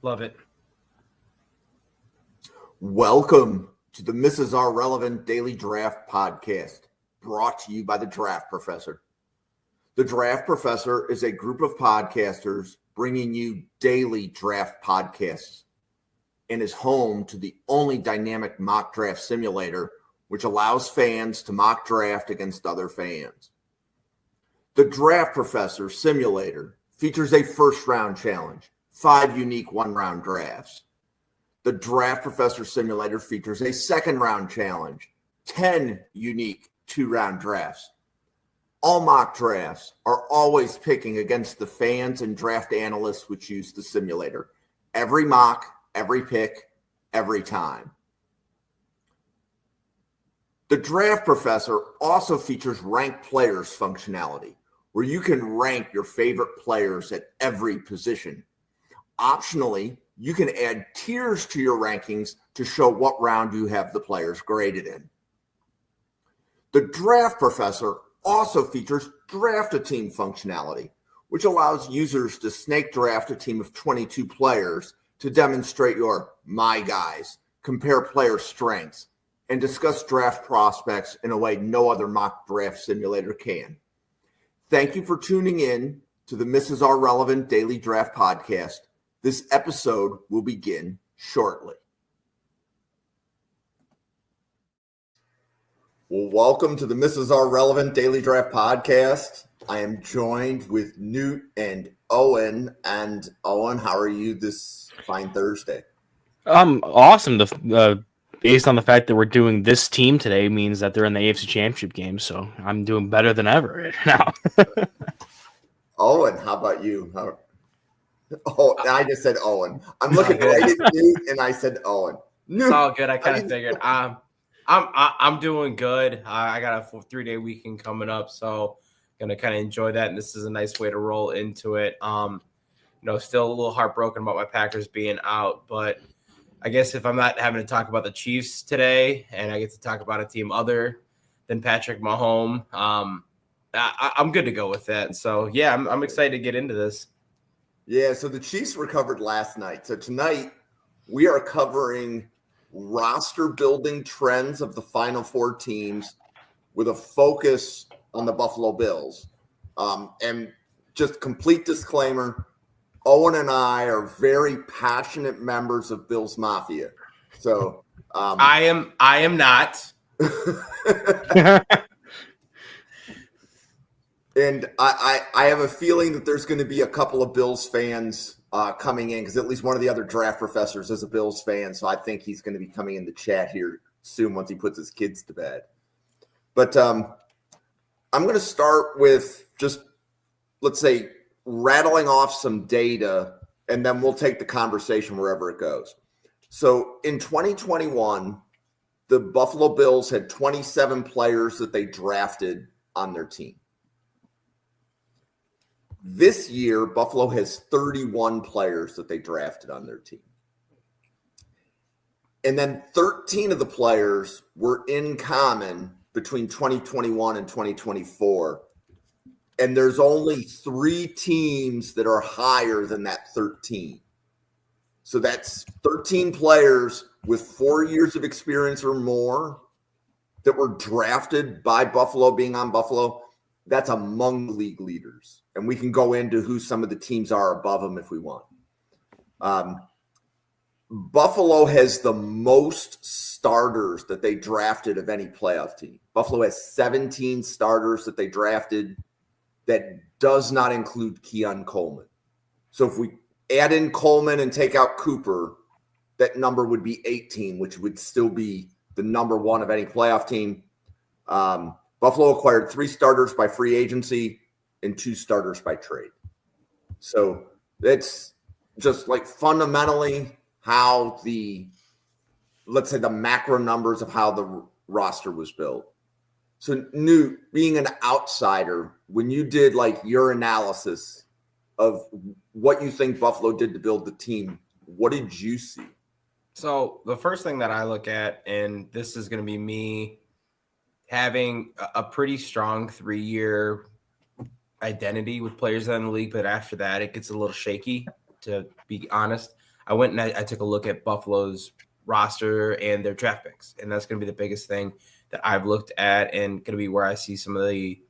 Love it. Welcome to the Mrs. R Relevant Daily Draft Podcast, brought to you by the Draft Professor. The Draft Professor is a group of podcasters bringing you daily draft podcasts and is home to the only dynamic mock draft simulator which allows fans to mock draft against other fans. The Draft Professor Simulator features a first-round challenge, 5 unique one-round drafts. The Draft Professor Simulator features a second-round challenge, 10 unique 2-round drafts. All mock drafts are always picking against the fans and draft analysts which use the simulator. Every mock, every pick, every time. The Draft Professor also features ranked players functionality, where you can rank your favorite players at every position. Optionally, you can add tiers to your rankings to show what round you have the players graded in. The Draft Professor also features Draft a Team functionality, which allows users to snake draft a team of 22 players to demonstrate your my guys, compare player strengths, and discuss draft prospects in a way no other mock draft simulator can. Thank you for tuning in to the Mrs. R Relevant Daily Draft Podcast. This episode will begin shortly. Well, welcome to the Mrs. R Relevant Daily Draft Podcast. I am joined with Newt and Owen. And Owen, how are you this fine Thursday? Awesome. Based on the fact that we're doing this team today means that they're in the AFC Championship game, so I'm doing better than ever right now. Owen, how about you? Oh, I just said Owen. I'm looking right at Newt, and I said Owen. Newt, It's all good. I kind of figured. I'm doing good. I got a 3-day weekend coming up, so gonna kind of enjoy that. And this is a nice way to roll into it. Still a little heartbroken about my Packers being out, but I guess if I'm not having to talk about the Chiefs today, and I get to talk about a team other than Patrick Mahomes, I'm good to go with that. So yeah, I'm excited to get into this. Yeah. So the Chiefs recovered last night. So tonight we are covering roster building trends of the final 4 teams with a focus on the Buffalo Bills. And just complete disclaimer, Owen and I are very passionate members of Bills Mafia. So I am not. And I have a feeling that there's going to be a couple of Bills fans coming in, because at least one of the other draft professors is a Bills fan. So I think he's going to be coming in the chat here soon once he puts his kids to bed. But I'm going to start with just, let's say, rattling off some data, and then we'll take the conversation wherever it goes. So in 2021, the Buffalo Bills had 27 players that they drafted on their team. This year, Buffalo has 31 players that they drafted on their team. And then 13 of the players were in common between 2021 and 2024. And there's only 3 teams that are higher than that 13. So that's 13 players with 4 years of experience or more that were drafted by Buffalo, being on Buffalo. That's among the league leaders. And we can go into who some of the teams are above them if we want. Buffalo has the most starters that they drafted of any playoff team. Buffalo has 17 starters that they drafted. That does not include Keon Coleman. So if we add in Coleman and take out Cooper, that number would be 18, which would still be the number 1 of any playoff team. Buffalo acquired 3 starters by free agency and 2 starters by trade. So that's just like fundamentally how let's say the macro numbers of how the roster was built. So Newt, being an outsider, when you did like your analysis of what you think Buffalo did to build the team, what did you see? So the first thing that I look at, and this is going to be me having a pretty strong 3-year identity with players in the league, but after that, it gets a little shaky, to be honest. I went and I took a look at Buffalo's roster and their draft picks, and that's going to be the biggest thing that I've looked at, and going to be where I see some of the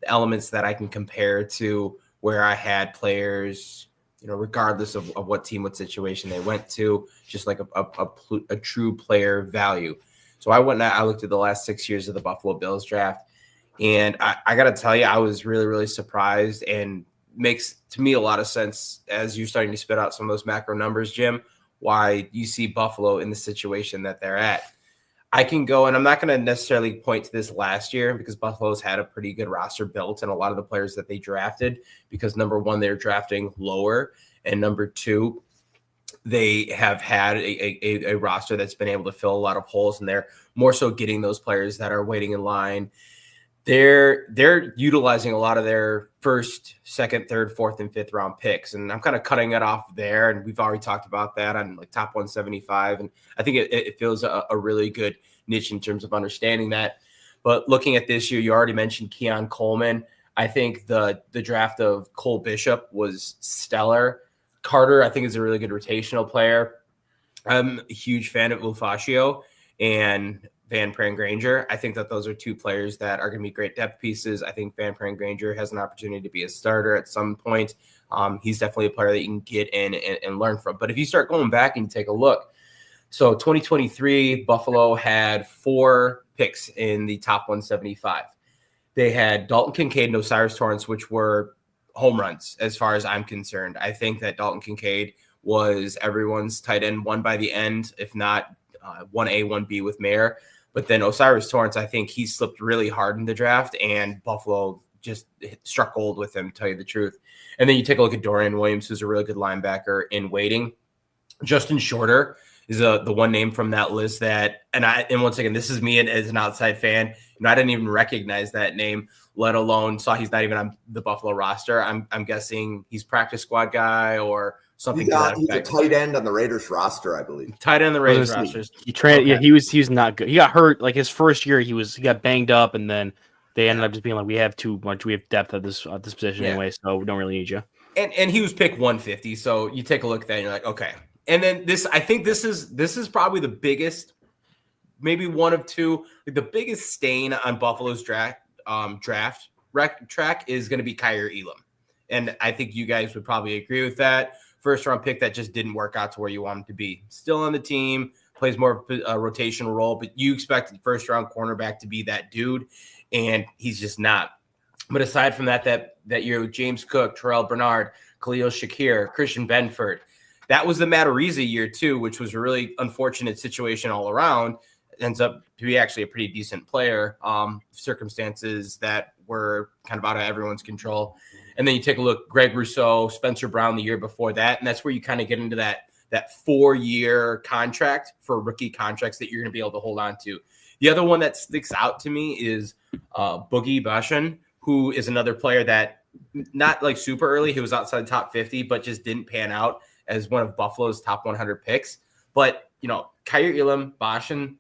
elements that I can compare to where I had players, regardless of what team, what situation they went to, just like a true player value. So I went and I looked at the last 6 years of the Buffalo Bills draft, and I got to tell you, I was really, really surprised, and makes to me a lot of sense as you're starting to spit out some of those macro numbers, Jim, why you see Buffalo in the situation that they're at. I can go, and I'm not going to necessarily point to this last year because Buffalo's had a pretty good roster built and a lot of the players that they drafted, because number one, they're drafting lower, and number two, they have had a roster that's been able to fill a lot of holes, and they're more so getting those players that are waiting in line. They're utilizing a lot of their first, second, third, fourth, and fifth round picks, and I'm kind of cutting it off there. And we've already talked about that on like top 175, and I think it feels a really good niche in terms of understanding that. But looking at this year, you already mentioned Keon Coleman. I think the draft of Cole Bishop was stellar. Carter, I think, is a really good rotational player. I'm a huge fan of Ufaccio and Van Pran-Granger. I think that those are two players that are going to be great depth pieces. I think Van Pran-Granger has an opportunity to be a starter at some point. He's definitely a player that you can get in and learn from. But if you start going back and take a look, so 2023, Buffalo had 4 picks in the top 175. They had Dalton Kincaid and Osiris Torrance, which were home runs as far as I'm concerned. I think that Dalton Kincaid was everyone's tight end one by the end, if not 1A, 1B with Mayer. But then Osiris Torrance, I think he slipped really hard in the draft, and Buffalo just struck gold with him, to tell you the truth. And then you take a look at Dorian Williams, who's a really good linebacker in waiting. Justin Shorter is the one name from that list that, and once again, this is me as an outside fan, I didn't even recognize that name, let alone saw he's not even on the Buffalo roster. I'm guessing he's practice squad guy or something. He's a tight end on the Raiders roster, I believe. Tight end on the Raiders roster. Yeah, he was not good. He got hurt like his first year. He got banged up, and then they ended up just being like, we have too much. We have depth at this position anyway, so we don't really need you. And he was picked 150. So you take a look at that, and you're like, okay. And then I think this is probably the biggest, maybe one of two, like the biggest stain on Buffalo's draft track is going to be Kaiir Elam. And I think you guys would probably agree with that. First round pick that just didn't work out to where you want him to be. Still on the team, plays more of a rotational role, but you expected first round cornerback to be that dude, and he's just not. But aside from that year, James Cook, Terrell Bernard, Khalil Shakir, Christian Benford, that was the Matariza year too, which was a really unfortunate situation all around. Ends up to be actually a pretty decent player. Circumstances that were kind of out of everyone's control. And then you take a look, Greg Rousseau, Spencer Brown the year before that, and that's where you kind of get into that 4-year contract for rookie contracts that you're going to be able to hold on to. The other one that sticks out to me is Boogie Bashan, who is another player that not like super early. He was outside the top 50, but just didn't pan out as one of Buffalo's top 100 picks. But, Kaiir Elam, Bashan,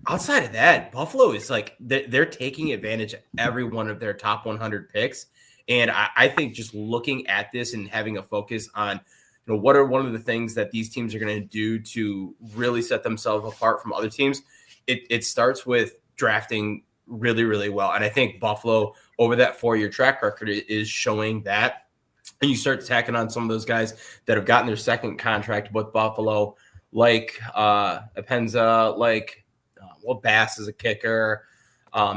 outside of that, Buffalo is like they're taking advantage of every one of their top 100 picks. And I think just looking at this and having a focus on, what are one of the things that these teams are going to do to really set themselves apart from other teams, it starts with drafting really, really well. And I think Buffalo, over that 4-year track record, is showing that. And you start tacking on some of those guys that have gotten their second contract with Buffalo, like Apenza, like Bass is a kicker,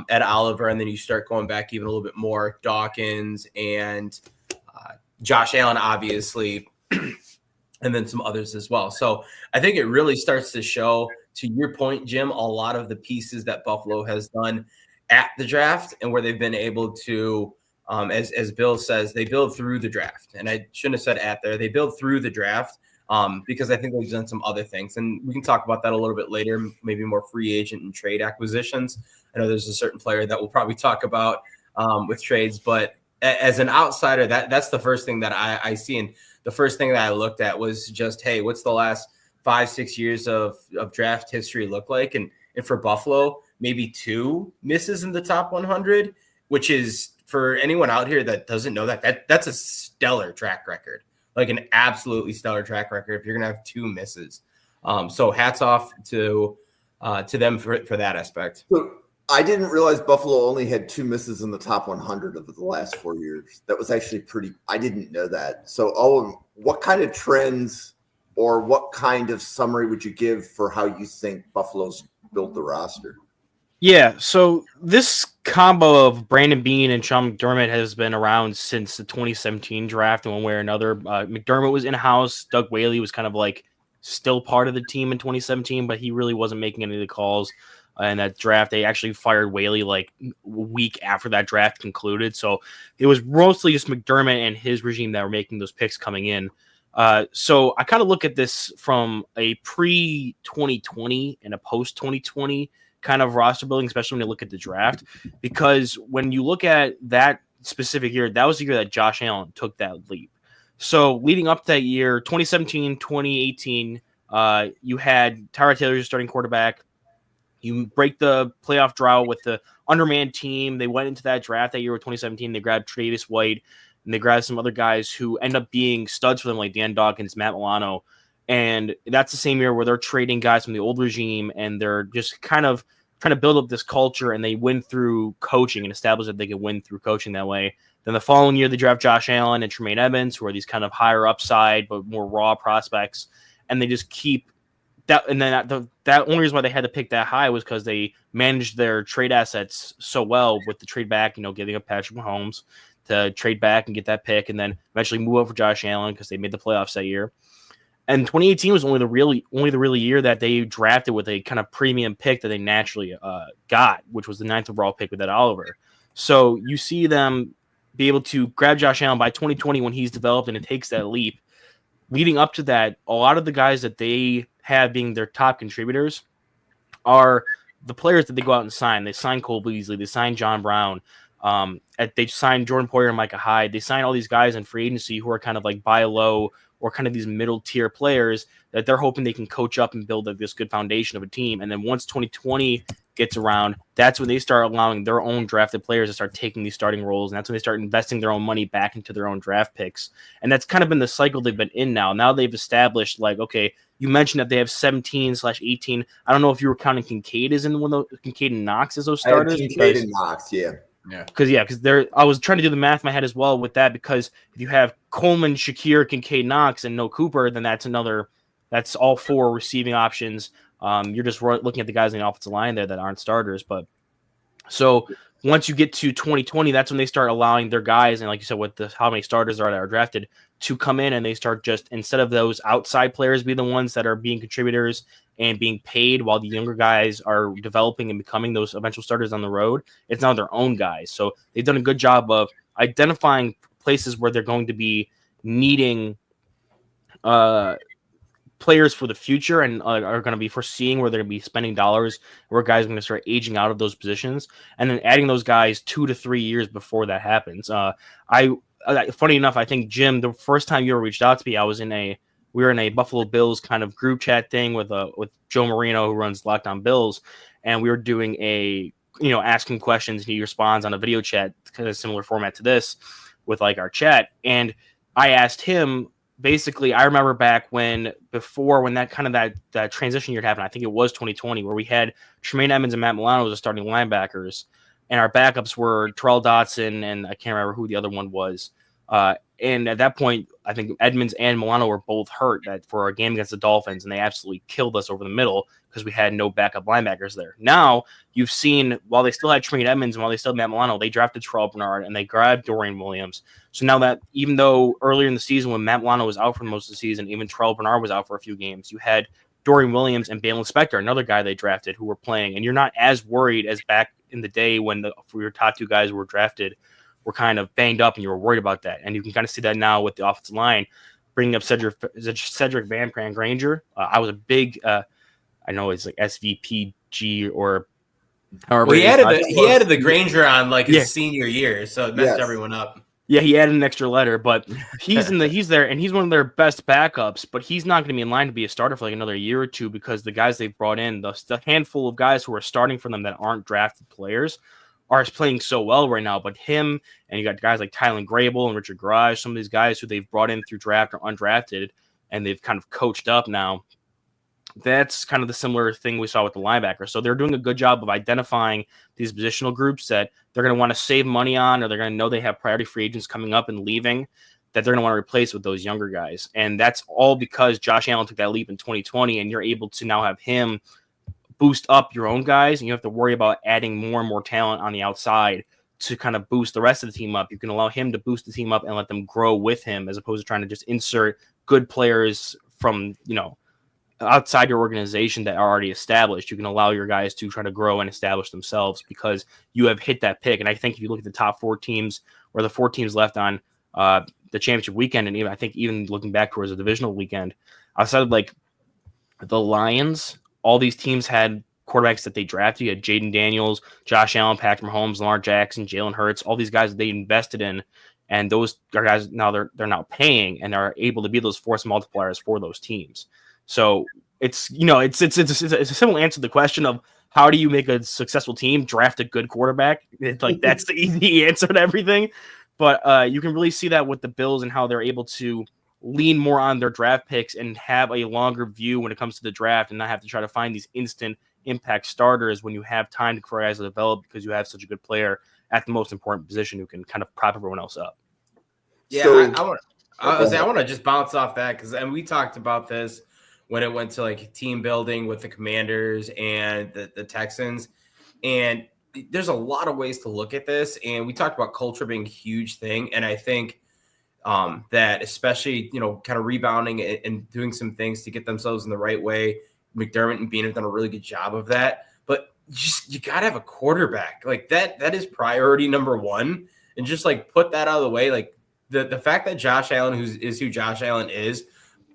Ed Oliver, and then you start going back even a little bit more, Dawkins and Josh Allen, obviously, and then some others as well. So I think it really starts to show, to your point, Jim, a lot of the pieces that Buffalo has done at the draft and where they've been able to, as Bill says, they build through the draft. And I shouldn't have said at there. They build through the draft because I think they've done some other things. And we can talk about that a little bit later, maybe more free agent and trade acquisitions. I know there's a certain player that we'll probably talk about with trades, but as an outsider, that's the first thing that I see. And the first thing that I looked at was just, hey, what's the last 5-6 years of draft history look like? And for Buffalo, maybe 2 misses in the top 100, which is, for anyone out here that doesn't know that's a stellar track record. like an absolutely stellar track record if you're going to have 2 misses. So hats off to them for that aspect. So I didn't realize Buffalo only had 2 misses in the top 100 of the last 4 years. That was actually I didn't know that. So, Owen, what kind of trends or what kind of summary would you give for how you think Buffalo's built the roster? Yeah, so this combo of Brandon Beane and Sean McDermott has been around since the 2017 draft in one way or another. McDermott was in-house. Doug Whaley was kind of like still part of the team in 2017, but he really wasn't making any of the calls in that draft. They actually fired Whaley like a week after that draft concluded. So it was mostly just McDermott and his regime that were making those picks coming in. So I kind of look at this from a pre-2020 and a post-2020 kind of roster building, especially when you look at the draft, because when you look at that specific year, that was the year that Josh Allen took that leap. So leading up to that year, 2017, 2018, you had Tyrod Taylor, your starting quarterback. You break the playoff drought with the undermanned team. They went into that draft that year with 2017. They grabbed Tre'Davious White, and they grabbed some other guys who end up being studs for them, like Dan Dawkins, Matt Milano. And that's the same year where they're trading guys from the old regime, and they're just kind of trying to build up this culture, and they win through coaching and establish that they can win through coaching that way. Then the following year, they draft Josh Allen and Tremaine Edmonds, who are these kind of higher upside but more raw prospects, and they just keep that. And then that only reason why they had to pick that high was because they managed their trade assets so well with the trade back, giving up Patrick Mahomes to trade back and get that pick, and then eventually move over Josh Allen because they made the playoffs that year. And 2018 was only the really year that they drafted with a kind of premium pick that they naturally got, which was the 9th overall pick with Ed Oliver. So you see them be able to grab Josh Allen by 2020 when he's developed and it takes that leap. Leading up to that, a lot of the guys that they have being their top contributors are the players that they go out and sign. They sign Cole Beasley. They sign John Brown. They signed Jordan Poyer and Micah Hyde. They sign all these guys in free agency who are kind of like buy low or kind of these middle tier players that they're hoping they can coach up and build this good foundation of a team. And then once 2020 gets around, that's when they start allowing their own drafted players to start taking these starting roles. And that's when they start investing their own money back into their own draft picks. And that's kind of been the cycle they've been in now. Now they've established, like, okay, you mentioned that they have 17/18. I don't know if you were counting Kincaid as in one of those, Kincaid and Knox as those starters. Kincaid and Knox, yeah. Because I was trying to do the math in my head as well with that, because if you have Coleman, Shakir, Kincaid, Knox, and no Cooper, then that's all 4 receiving options. You're just looking at the guys in the offensive line there that aren't starters. But so once you get to 2020, that's when they start allowing their guys, and like you said, with how many starters that are drafted, to come in, and they start just, instead of those outside players be the ones that are being contributors and being paid while the younger guys are developing and becoming those eventual starters on the road, it's now their own guys. So they've done a good job of identifying places where they're going to be needing players for the future, and are going to be foreseeing where they're going to be spending dollars, where guys are going to start aging out of those positions, and then adding those guys 2 to 3 years before that happens. Funny enough, I think, Jim, the first time you ever reached out to me, we were in a Buffalo Bills kind of group chat thing with Joe Marino, who runs Locked On Bills, and we were doing asking questions, and he responds on a video chat, kind of similar format to this, with like our chat. And I asked him, basically, I remember back when that transition year happened, I think it was 2020, where we had Tremaine Edmonds and Matt Milano as the starting linebackers, and our backups were Terrell Dotson, and I can't remember who the other one was. And at that point, I think Edmonds and Milano were both hurt for our game against the Dolphins, and they absolutely killed us over the middle because we had no backup linebackers there. Now, you've seen, while they still had Tremaine Edmonds and while they still had Matt Milano, they drafted Terrell Bernard and they grabbed Dorian Williams. So now that, even though earlier in the season when Matt Milano was out for most of the season, even Terrell Bernard was out for a few games, you had Dorian Williams and Balin Spector, another guy they drafted, who were playing. And you're not as worried as back in the day when for your top 2 guys who were drafted were kind of banged up and you were worried about that. And you can kind of see that now with the offensive line, bringing up Cedric Van Granger. I was a big, I know it's like SVPG or well, he added the Granger on like his senior year, so it messed everyone up. Yeah, he added an extra letter, but he's there, and he's one of their best backups, but he's not going to be in line to be a starter for like another year or two, because the guys they've brought in, the handful of guys who are starting for them that aren't drafted players, are playing so well right now. But him, and you got guys like Tylen Grable and Richard Garage, some of these guys who they've brought in through draft or undrafted, and they've kind of coached up now. That's kind of the similar thing we saw with the linebackers. So they're doing a good job of identifying these positional groups that they're going to want to save money on, or they're going to know they have priority free agents coming up and leaving that they're going to want to replace with those younger guys. And that's all because Josh Allen took that leap in 2020, and you're able to now have him boost up your own guys, and you have to worry about adding more and more talent on the outside to kind of boost the rest of the team up. You can allow him to boost the team up and let them grow with him, as opposed to trying to just insert good players from, outside your organization that are already established. You can allow your guys to try to grow and establish themselves because you have hit that pick. And I think if you look at the top 4 teams, or the 4 teams left on the championship weekend, and even looking back towards the divisional weekend, outside of like the Lions, all these teams had quarterbacks that they drafted. You had Jaden Daniels, Josh Allen, Patrick Mahomes, Lamar Jackson, Jalen Hurts, all these guys that they invested in. And those guys now they're now paying and are able to be those force multipliers for those teams. So it's a simple answer to the question of how do you make a successful team? Draft a good quarterback. It's like that's the easy answer to everything. But you can really see that with the Bills and how they're able to lean more on their draft picks and have a longer view when it comes to the draft, and not have to try to find these instant impact starters when you have time for guys to develop, because you have such a good player at the most important position who can kind of prop everyone else up. Yeah, so, I want to just bounce off that and we talked about this when it went to like team building with the Commanders and the Texans. And there's a lot of ways to look at this. And we talked about culture being a huge thing. And I think that especially, kind of rebounding and doing some things to get themselves in the right way. McDermott and Bean have done a really good job of that. But you got to have a quarterback. Like that is priority number 1. And just like put that out of the way. Like the fact that Josh Allen, who Josh Allen is,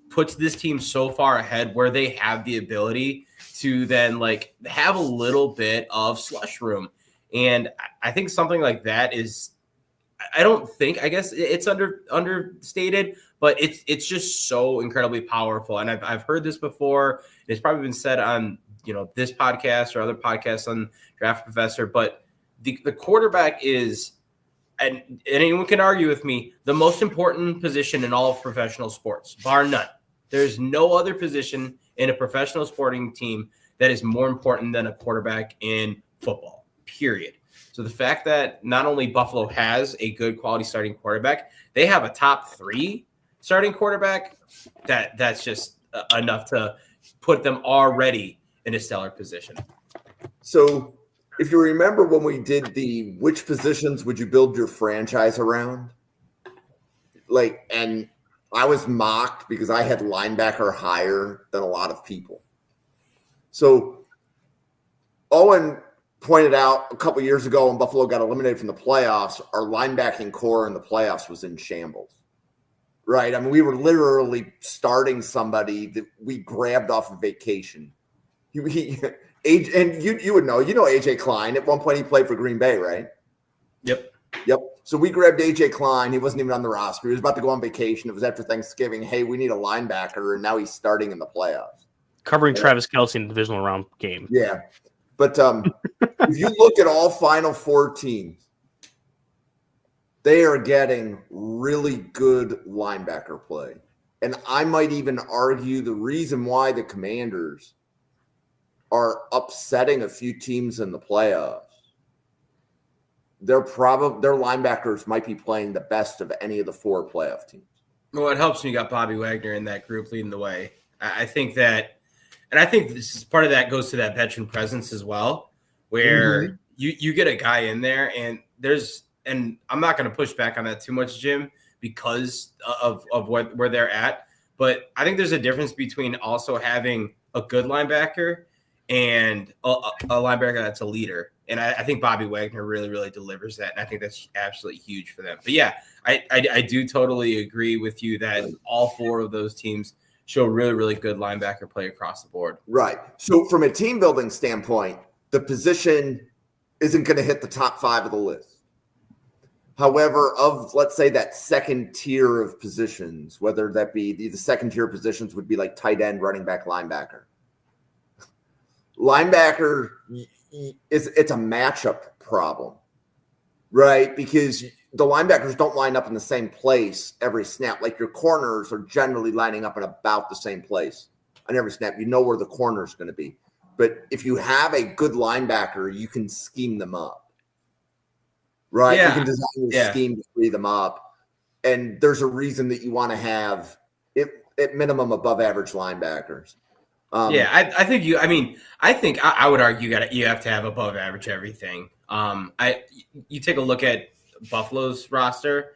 puts this team so far ahead where they have the ability to then like have a little bit of slush room. And I think something like that is, I guess it's understated, but it's just so incredibly powerful. And I've heard this before. It's probably been said on, this podcast or other podcasts on Draft Professor, but the quarterback is, and anyone can argue with me, the most important position in all of professional sports, bar none. There's no other position in a professional sporting team that is more important than a quarterback in football, period. So the fact that not only Buffalo has a good quality starting quarterback, they have a top 3 starting quarterback, that's just enough to put them already in a stellar position. So if you remember when we did the which positions would you build your franchise around? And I was mocked because I had linebacker higher than a lot of people. So Owen pointed out a couple years ago when Buffalo got eliminated from the playoffs, our linebacking core in the playoffs was in shambles, right? I mean, we were literally starting somebody that we grabbed off a vacation. And you would know, AJ Klein. At one point he played for Green Bay, right? Yep. So we grabbed AJ Klein. He wasn't even on the roster. He was about to go on vacation. It was after Thanksgiving. Hey, we need a linebacker, and now he's starting in the playoffs. Covering Travis Kelce in the divisional round game. Yeah. But if you look at all Final Four teams, they are getting really good linebacker play. And I might even argue the reason why the Commanders are upsetting a few teams in the playoffs, their linebackers might be playing the best of any of the 4 playoff teams. Well, it helps when you got Bobby Wagner in that group leading the way. I think that, and I think this is part of that goes to that veteran presence as well, where you get a guy in there and I'm not going to push back on that too much, Jim, because of where they're at. But I think there's a difference between also having a good linebacker and a linebacker that's a leader. And I think Bobby Wagner really, really delivers that. And I think that's absolutely huge for them. But yeah, I do totally agree with you that all 4 of those teams show really, really good linebacker play across the board. Right. So from a team building standpoint, the position isn't going to hit the top 5 of the list. However, of, let's say, that second tier of positions, whether that be the second tier positions would be like tight end, running back, linebacker. Linebacker, it's a matchup problem. Right, because the linebackers don't line up in the same place every snap. Like your corners are generally lining up in about the same place on every snap. You know where the corner is going to be. But if you have a good linebacker, you can scheme them up. Right? Yeah. You can design your scheme to free them up. And there's a reason that you want to have, at minimum, above average linebackers. I think I would argue you have to have above average everything. You take a look at Buffalo's roster.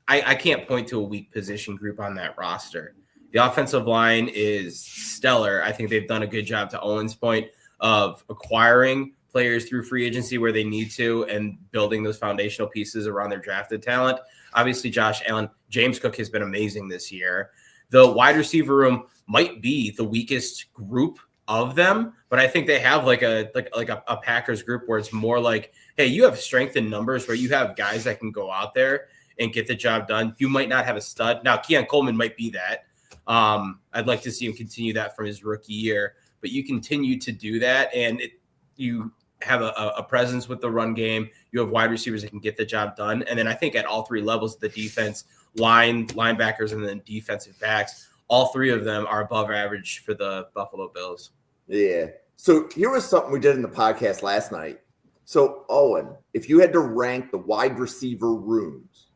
I can't point to a weak position group on that roster. The offensive line is stellar. I think they've done a good job, to Owen's point, of acquiring players through free agency where they need to and building those foundational pieces around their drafted talent. Obviously, Josh Allen, James Cook has been amazing this year. The wide receiver room might be the weakest group of them, but I think they have like a Packers group where it's more like, hey, you have strength in numbers where you have guys that can go out there and get the job done. You might not have a stud. Now, Keon Coleman might be that. I'd like to see him continue that from his rookie year, but you continue to do that, and you have a presence with the run game. You have wide receivers that can get the job done. And then I think at all three levels of the defense, linebackers, and then defensive backs, all three of them are above average for the Buffalo Bills. Yeah. So here was something we did in the podcast last night. So, Owen, if you had to rank the wide receiver rooms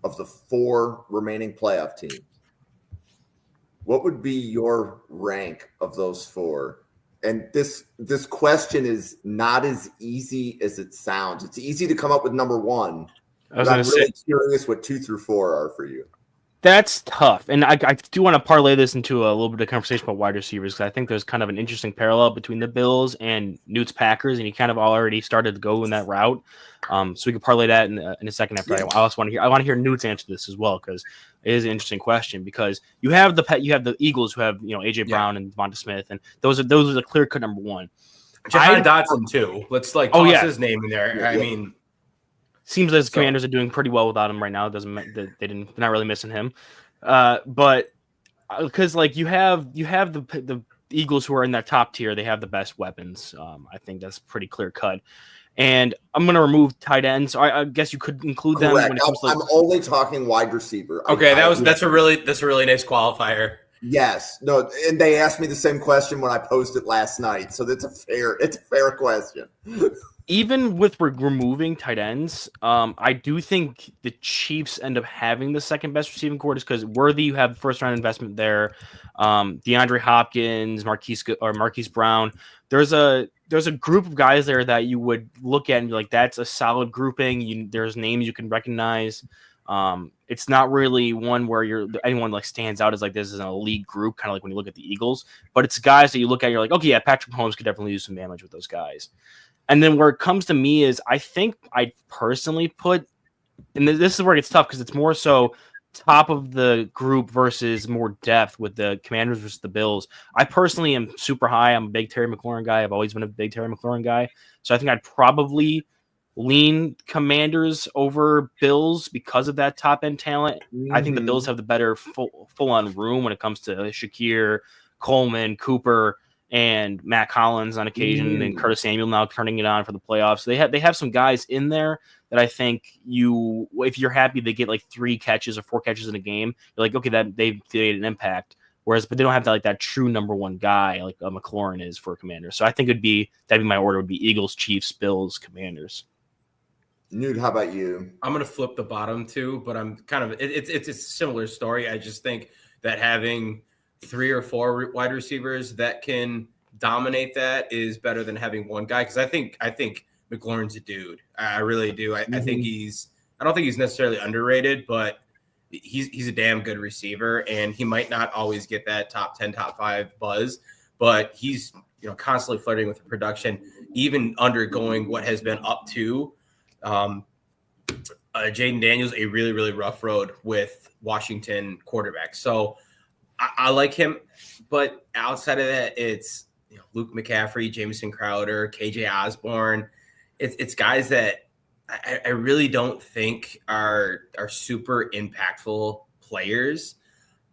of the 4 remaining playoff teams, what would be your rank of those 4? And this question is not as easy as it sounds. It's easy to come up with number 1. I'm really curious what 2 through 4 are for you. That's tough. And I do want to parlay this into a little bit of conversation about wide receivers, because I think there's kind of an interesting parallel between the Bills and Newt's Packers, and he kind of already started to go in that route. So we could parlay that in a second after. I also want to hear Newt's answer to this as well, because it is an interesting question, because you have the Eagles who have AJ Brown and Devonta Smith, and those are the clear cut number 1. Jahan Dotson too. Let's toss his name in there. Yeah. I mean, seems like the Commanders are doing pretty well without him right now. It doesn't they're not really missing him, but because you have the Eagles who are in that top tier, they have the best weapons. I think that's pretty clear cut. And I'm going to remove tight ends. So I guess you could include them. Correct. When it comes to I'm only talking wide receiver. Okay, that's a really nice qualifier. Yes. No, and they asked me the same question when I posted last night. So it's a fair question. Even with removing tight ends, I do think the Chiefs end up having the second best receiving core, just because Worthy, you have first round investment there. DeAndre Hopkins, Marquise Brown. There's a group of guys there that you would look at and be like, that's a solid grouping. There's names you can recognize. It's not really one where anyone stands out as like this is an elite group, kind of like when you look at the Eagles. But it's guys that you look at, you're like, okay, yeah, Patrick Mahomes could definitely do some damage with those guys. And then where it comes to me is I think I personally put, and this is where it gets tough because it's more so top of the group versus more depth with the Commanders versus the Bills. I personally am super high. I'm a big Terry McLaurin guy. I've always been a big Terry McLaurin guy. So I think I'd probably lean Commanders over Bills because of that top end talent. Mm-hmm. I think the Bills have the better full on room when it comes to Shakir, Coleman, Cooper, and Matt Collins on occasion, and Curtis Samuel now turning it on for the playoffs. So they have some guys in there that I think if you're happy they get like 3 catches or 4 catches in a game, you're like, okay, that they made an impact. But they don't have that true number 1 guy like McLaurin is for Commanders. So I think that'd be my order would be Eagles, Chiefs, Bills, Commanders. Newt, how about you? I'm gonna flip the bottom 2, but I'm kind of it's a similar story. I just think that having 3 or 4 wide receivers that can dominate that is better than having one guy, because I think McLaurin's a dude. I really do. I think I don't think he's necessarily underrated, but he's a damn good receiver, and he might not always get that top 10, top 5 buzz, but he's constantly flirting with the production, even undergoing what has been up to Jaden Daniels a really, really rough road with Washington quarterbacks. So I like him, but outside of that, it's Luke McCaffrey, Jamison Crowder, KJ Osborne. It's guys that I really don't think are super impactful players.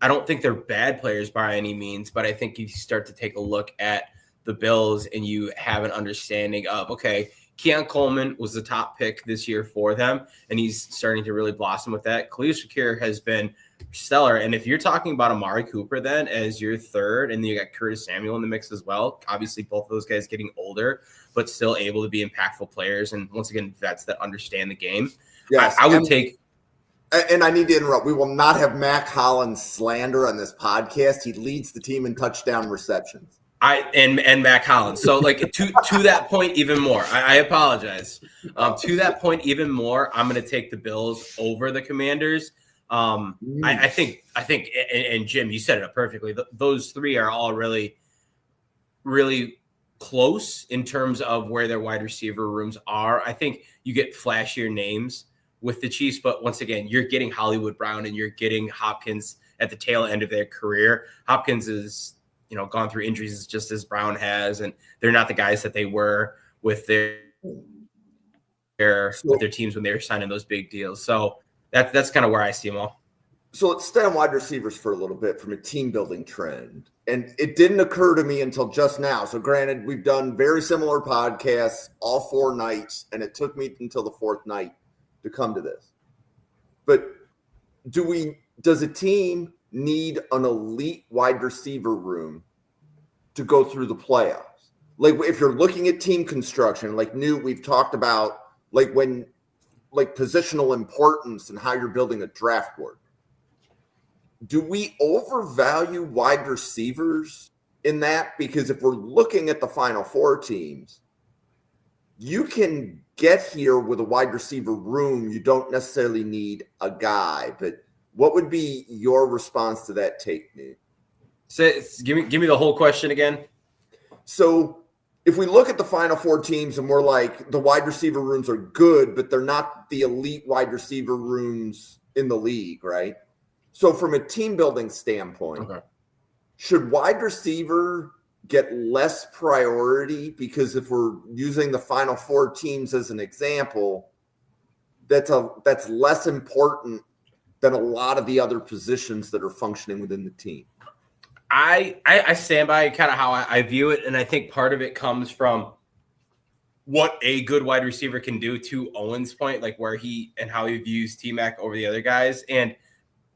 I don't think they're bad players by any means, but I think you start to take a look at the Bills and you have an understanding of, okay, Keon Coleman was the top pick this year for them, and he's starting to really blossom with that. Khalil Shakir has been stellar. And if you're talking about Amari Cooper then as your third, and then you got Curtis Samuel in the mix as well, obviously both of those guys getting older, but still able to be impactful players. And once again, vets that understand the game. Yes, I would take. And I need to interrupt. We will not have Mac Hollins slander on this podcast. He leads the team in touchdown receptions. And Mac Hollins. So like to that point even more. I apologize. To that point even more, I'm going to take the Bills over the Commanders. I think, and Jim, you set it up perfectly. Those three are all really, really close in terms of where their wide receiver rooms are. I think you get flashier names with the Chiefs, but once again, you're getting Hollywood Brown and you're getting Hopkins at the tail end of their career. Hopkins is, gone through injuries just as Brown has, and they're not the guys that they were with their teams when they were signing those big deals. So that's kind of where I see them all. So let's stay on wide receivers for a little bit from a team building trend. And it didn't occur to me until just now. So granted, we've done very similar podcasts all 4 nights, and it took me until the 4th night to come to this. But does a team need an elite wide receiver room to go through the playoffs? Like if you're looking at team construction, like Newt, we've talked about positional importance and how you're building a draft board. Do we overvalue wide receivers in that? Because if we're looking at the Final Four teams, you can get here with a wide receiver room. You don't necessarily need a guy, but what would be your response to that take, Nate? Give me the whole question again. So if we look at the Final Four teams and we're like, the wide receiver rooms are good, but they're not the elite wide receiver rooms in the league, right? So from a team building standpoint, should wide receiver get less priority? Because if we're using the Final Four teams as an example, that's less important than a lot of the other positions that are functioning within the team. I stand by kind of how I view it, and I think part of it comes from what a good wide receiver can do, to Owen's point, like where how he views T-Mac over the other guys, and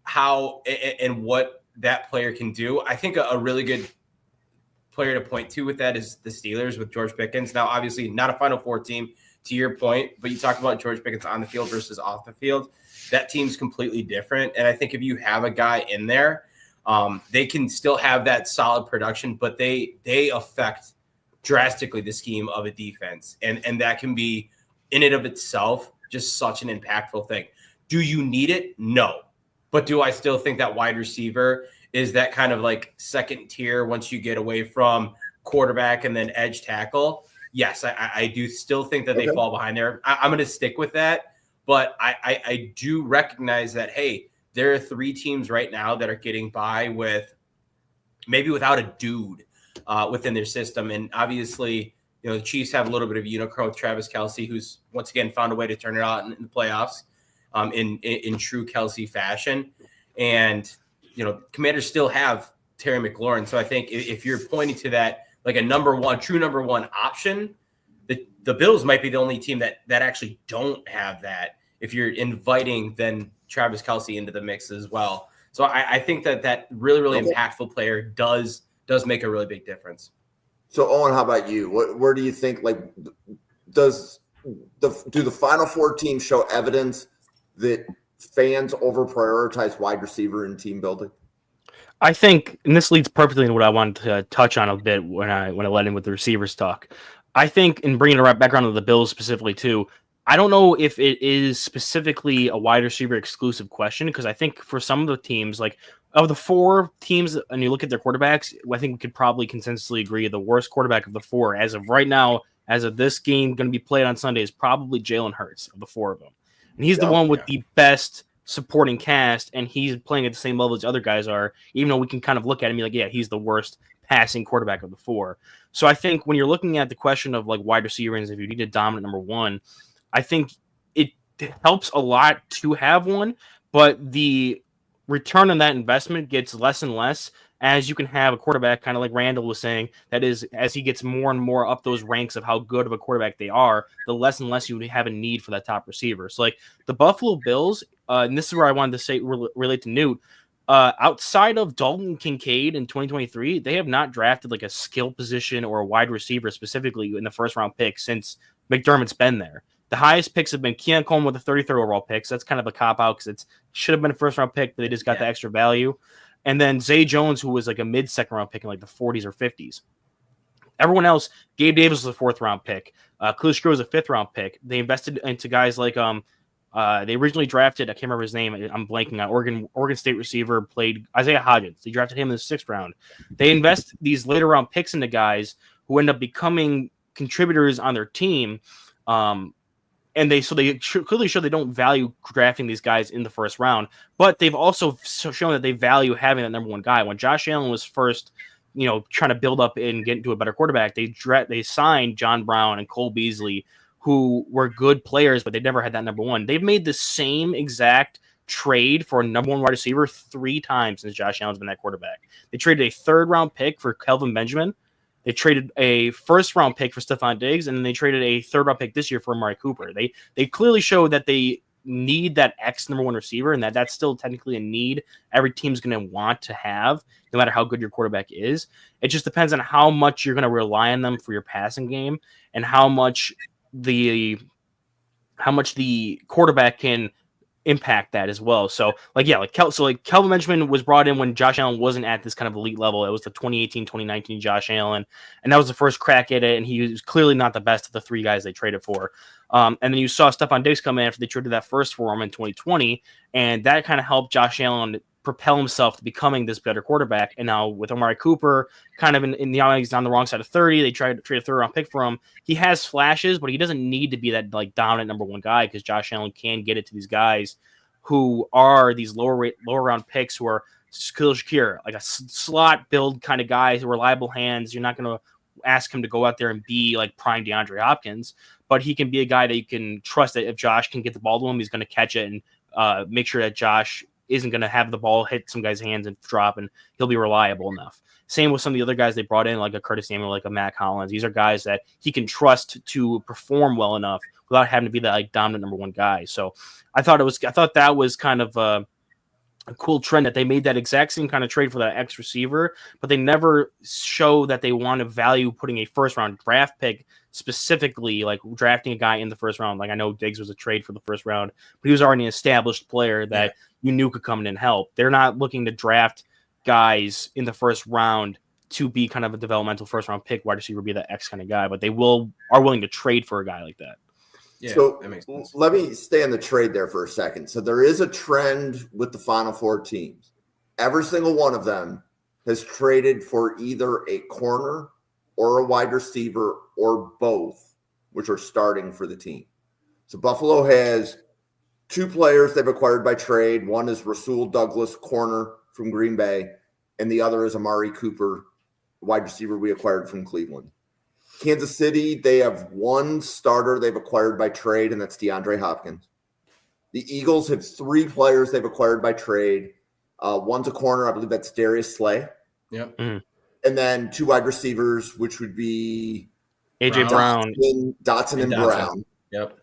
how and what that player can do. I think a really good player to point to with that is the Steelers with George Pickens. Now, obviously not a Final Four team, to your point, but you talked about George Pickens on the field versus off the field. That team's completely different, and I think if you have a guy in there, they can still have that solid production, but they affect drastically the scheme of a defense. And that can be in and of itself just such an impactful thing. Do you need it? No. But do I still think that wide receiver is that kind of like second tier once you get away from quarterback and then edge tackle? Yes, I do still think that they fall behind there. I'm going to stick with that. But I do recognize that, hey, there are 3 teams right now that are getting by with maybe without a dude within their system. And obviously, the Chiefs have a little bit of unicorn with Travis Kelce, who's once again found a way to turn it out in the playoffs in true Kelce fashion. And, Commanders still have Terry McLaurin. So I think if you're pointing to that, like a true number one option, the Bills might be the only team that actually don't have that. If you're inviting then Travis Kelce into the mix as well. So I think that really, really impactful player does make a really big difference. So Owen, how about you? Where do you think, do the Final Four teams show evidence that fans over prioritize wide receiver in team building? I think, and this leads perfectly into what I wanted to touch on a bit when I led in with the receivers talk. I think, in bringing it back around to the Bills specifically too, I don't know if it is specifically a wide receiver exclusive question, because I think for some of the teams, like of the 4 teams, and you look at their quarterbacks, I think we could probably consensusly agree the worst quarterback of the 4 as of right now, as of this game going to be played on Sunday, is probably Jalen Hurts of the 4 of them. And he's the one with the best supporting cast, and he's playing at the same level as other guys are, even though we can kind of look at him and be like, yeah, he's the worst passing quarterback of the 4. So I think when you're looking at the question of like wide receivers, if you need a dominant number 1, I think it helps a lot to have one, but the return on that investment gets less and less as you can have a quarterback, kind of like Randall was saying, that is, as he gets more and more up those ranks of how good of a quarterback they are, the less and less you would have a need for that top receiver. So, like the Buffalo Bills, and this is where I wanted to say relate to Newt. Outside of Dalton Kincaid in 2023, they have not drafted like a skill position or a wide receiver specifically in the first round pick since McDermott's been there. The highest picks have been Keon Coleman with a 33rd overall pick. So that's kind of a cop out because it should have been a first round pick, but they just got the extra value. And then Zay Jones, who was like a mid second round pick in like the 40s or 50s. Everyone else, Gabe Davis was a 4th round pick. Khalil Shakir was a 5th round pick. They invested into guys like they originally drafted, I can't remember his name, I'm blanking on, Oregon State receiver, played Isaiah Hodgins. They drafted him in the 6th round. They invest these later round picks into guys who end up becoming contributors on their team. And they clearly show they don't value drafting these guys in the first round, but they've also shown that they value having that number one guy. When Josh Allen was first, trying to build up and get into a better quarterback, they signed John Brown and Cole Beasley, who were good players, but they never had that number one. They've made the same exact trade for a number one wide receiver 3 times since Josh Allen's been that quarterback. They traded a 3rd round pick for Kelvin Benjamin. They traded a 1st round pick for Stephon Diggs, and then they traded a 3rd round pick this year for Amari Cooper. They clearly show that they need that X number 1 receiver, and that's still technically a need every team's going to want to have, no matter how good your quarterback is. It just depends on how much you're going to rely on them for your passing game and how much the quarterback can impact that as well. So Kelvin Benjamin was brought in when Josh Allen wasn't at this kind of elite level. It was the 2018-2019 Josh Allen, and that was the first crack at it, and he was clearly not the best of the 3 guys they traded for. And then you saw Stephon Diggs come in after they traded that first for him in 2020, and that kind of helped Josh Allen propel himself to becoming this better quarterback. And now with Amari Cooper kind of in the he's on the wrong side of 30, they tried to trade a 3rd round pick for him. He has flashes, but he doesn't need to be that like dominant number 1 guy, because Josh Allen can get it to these guys who are these lower round picks, who are Khalil Shakir, like a slot build kind of guy, reliable hands. You're not going to ask him to go out there and be like prime DeAndre Hopkins, but he can be a guy that you can trust that if Josh can get the ball to him, he's going to catch it and make sure that Josh isn't going to have the ball hit some guy's hands and drop, and he'll be reliable enough. Same with some of the other guys they brought in, like a Curtis Samuel, like a Matt Collins. These are guys that he can trust to perform well enough without having to be that like dominant number 1 guy. So I thought that was kind of a cool trend that they made that exact same kind of trade for that X receiver, but they never show that they want to value putting a 1st round draft pick specifically, like drafting a guy in the 1st round. Like I know Diggs was a trade for the 1st round, but he was already an established player that you knew could come in and help. They're not looking to draft guys in the 1st round to be kind of a developmental 1st round pick, wide receiver, be that X kind of guy, but they are willing to trade for a guy like that. Yeah, so that makes sense. Let me stay on the trade there for a second. So there is a trend with the Final 4 teams. Every single one of them has traded for either a corner or a wide receiver or both, which are starting for the team. So Buffalo has 2 players they've acquired by trade. One is Rasul Douglas, corner from Green Bay, and the other is Amari Cooper, wide receiver we acquired from Cleveland. Kansas City, they have 1 starter they've acquired by trade, and that's DeAndre Hopkins. The Eagles have 3 players they've acquired by trade. One's a corner, I believe that's Darius Slay. Yep. Mm-hmm. And then 2 wide receivers, which would be AJ Brown, Dotson and Brown. Yep.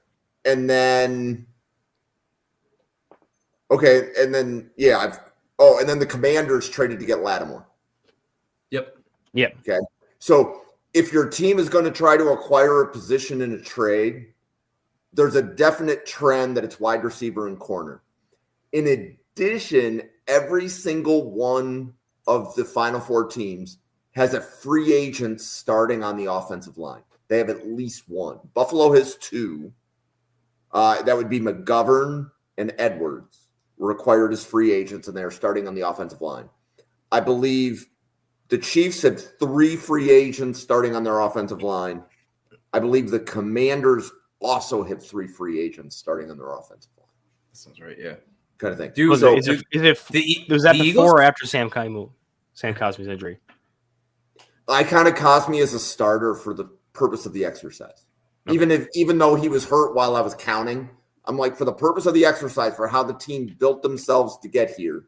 And then and then the Commanders traded to get Lattimore. Yep. Okay. So if your team is going to try to acquire a position in a trade, there's a definite trend that it's wide receiver and corner. In addition, every single one of the Final 4 teams has a free agent starting on the offensive line. They have at least 1. Buffalo has 2. That would be McGovern and Edwards were acquired as free agents, and they're starting on the offensive line. I believe the Chiefs had 3 free agents starting on their offensive line. I believe the Commanders also have 3 free agents starting on their offensive line. That sounds right, yeah. Kind of thing. Was that before or after Sam Cosmi's injury? I kind of Cosmi as a starter for the purpose of the exercise. Okay. Even though he was hurt while I was counting, I'm like, for the purpose of the exercise, for how the team built themselves to get here,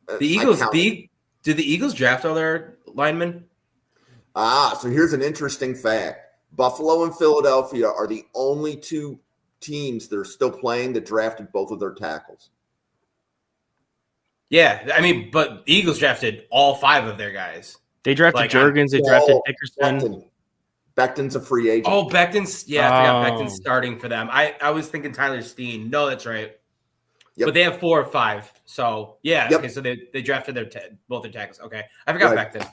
The Eagles, did the Eagles draft all their linemen? So here's an interesting fact. Buffalo and Philadelphia are the only two teams that are still playing that drafted both of their tackles. Yeah, I mean, but the Eagles drafted all 5 of their guys. They drafted Juergens. They drafted Dickerson. Becton's a free agent. Oh, Becton's. Yeah, I forgot Becton's starting for them. I was thinking Tyler Steen. No, that's right. Yep. But they have 4 or 5. So, yeah. Yep. Okay, so they drafted both their tackles. Okay. I forgot Becton.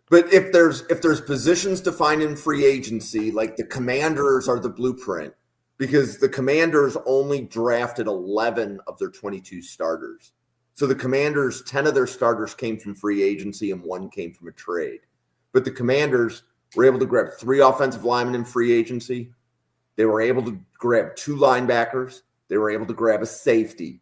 But if there's positions to find in free agency, like the Commanders are the blueprint, because the Commanders only drafted 11 of their 22 starters. So the Commanders, 10 of their starters came from free agency and 1 came from a trade. But the Commanders were able to grab 3 offensive linemen in free agency. They were able to grab 2 linebackers. They were able to grab a safety.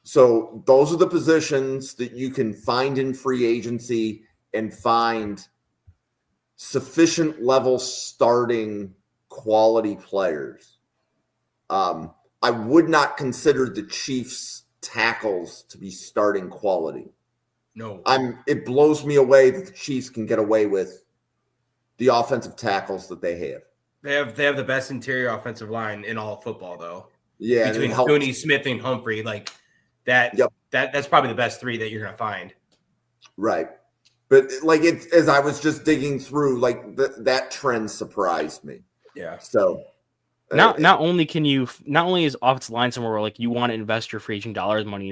So those are the positions that you can find in free agency and find sufficient level starting quality players. I would not consider the Chiefs' tackles to be starting quality. No. It blows me away that the Chiefs can get away with the offensive tackles that they have. They have the best interior offensive line in all of football, though. Yeah, between Cooney, Smith, and Humphrey, like that. Yep. That's probably the best 3 that you're gonna find. Right. But like as I was just digging through, like that trend surprised me. Yeah. So not only is offensive line somewhere where like you want to invest your free agent dollars money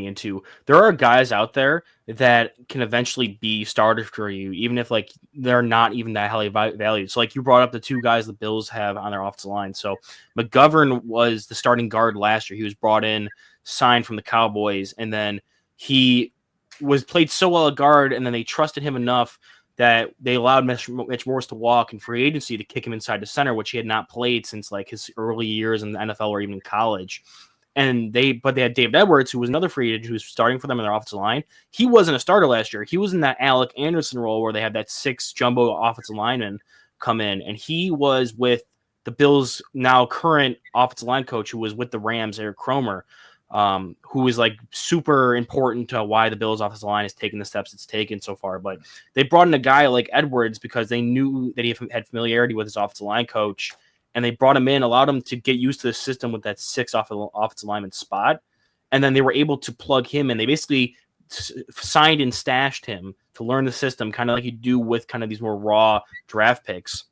into, there are guys out there that can eventually be starters for you, even if like they're not even that highly valued. So like you brought up the 2 guys the Bills have on their offensive line. So McGovern was the starting guard last year. He was brought in, signed from the Cowboys, and then he was played so well at guard, and then they trusted him enough that they allowed Mitch Morse to walk in free agency to kick him inside the center, which he had not played since like his early years in the NFL or even in college. And they had David Edwards, who was another free agent who was starting for them in their offensive line. He wasn't a starter last year. He was in that Alec Anderson role where they had that 6 jumbo offensive lineman come in, and he was with the Bills' now current offensive line coach, who was with the Rams, Eric Cromer. Who is like super important to why the Bills' offensive line has taken the steps it's taken so far. But they brought in a guy like Edwards because they knew that he had familiarity with his offensive line coach, and they brought him in, allowed him to get used to the system with that 6 offensive lineman spot, and then they were able to plug him in. They basically signed and stashed him to learn the system, kind of like you do with kind of these more raw draft picks.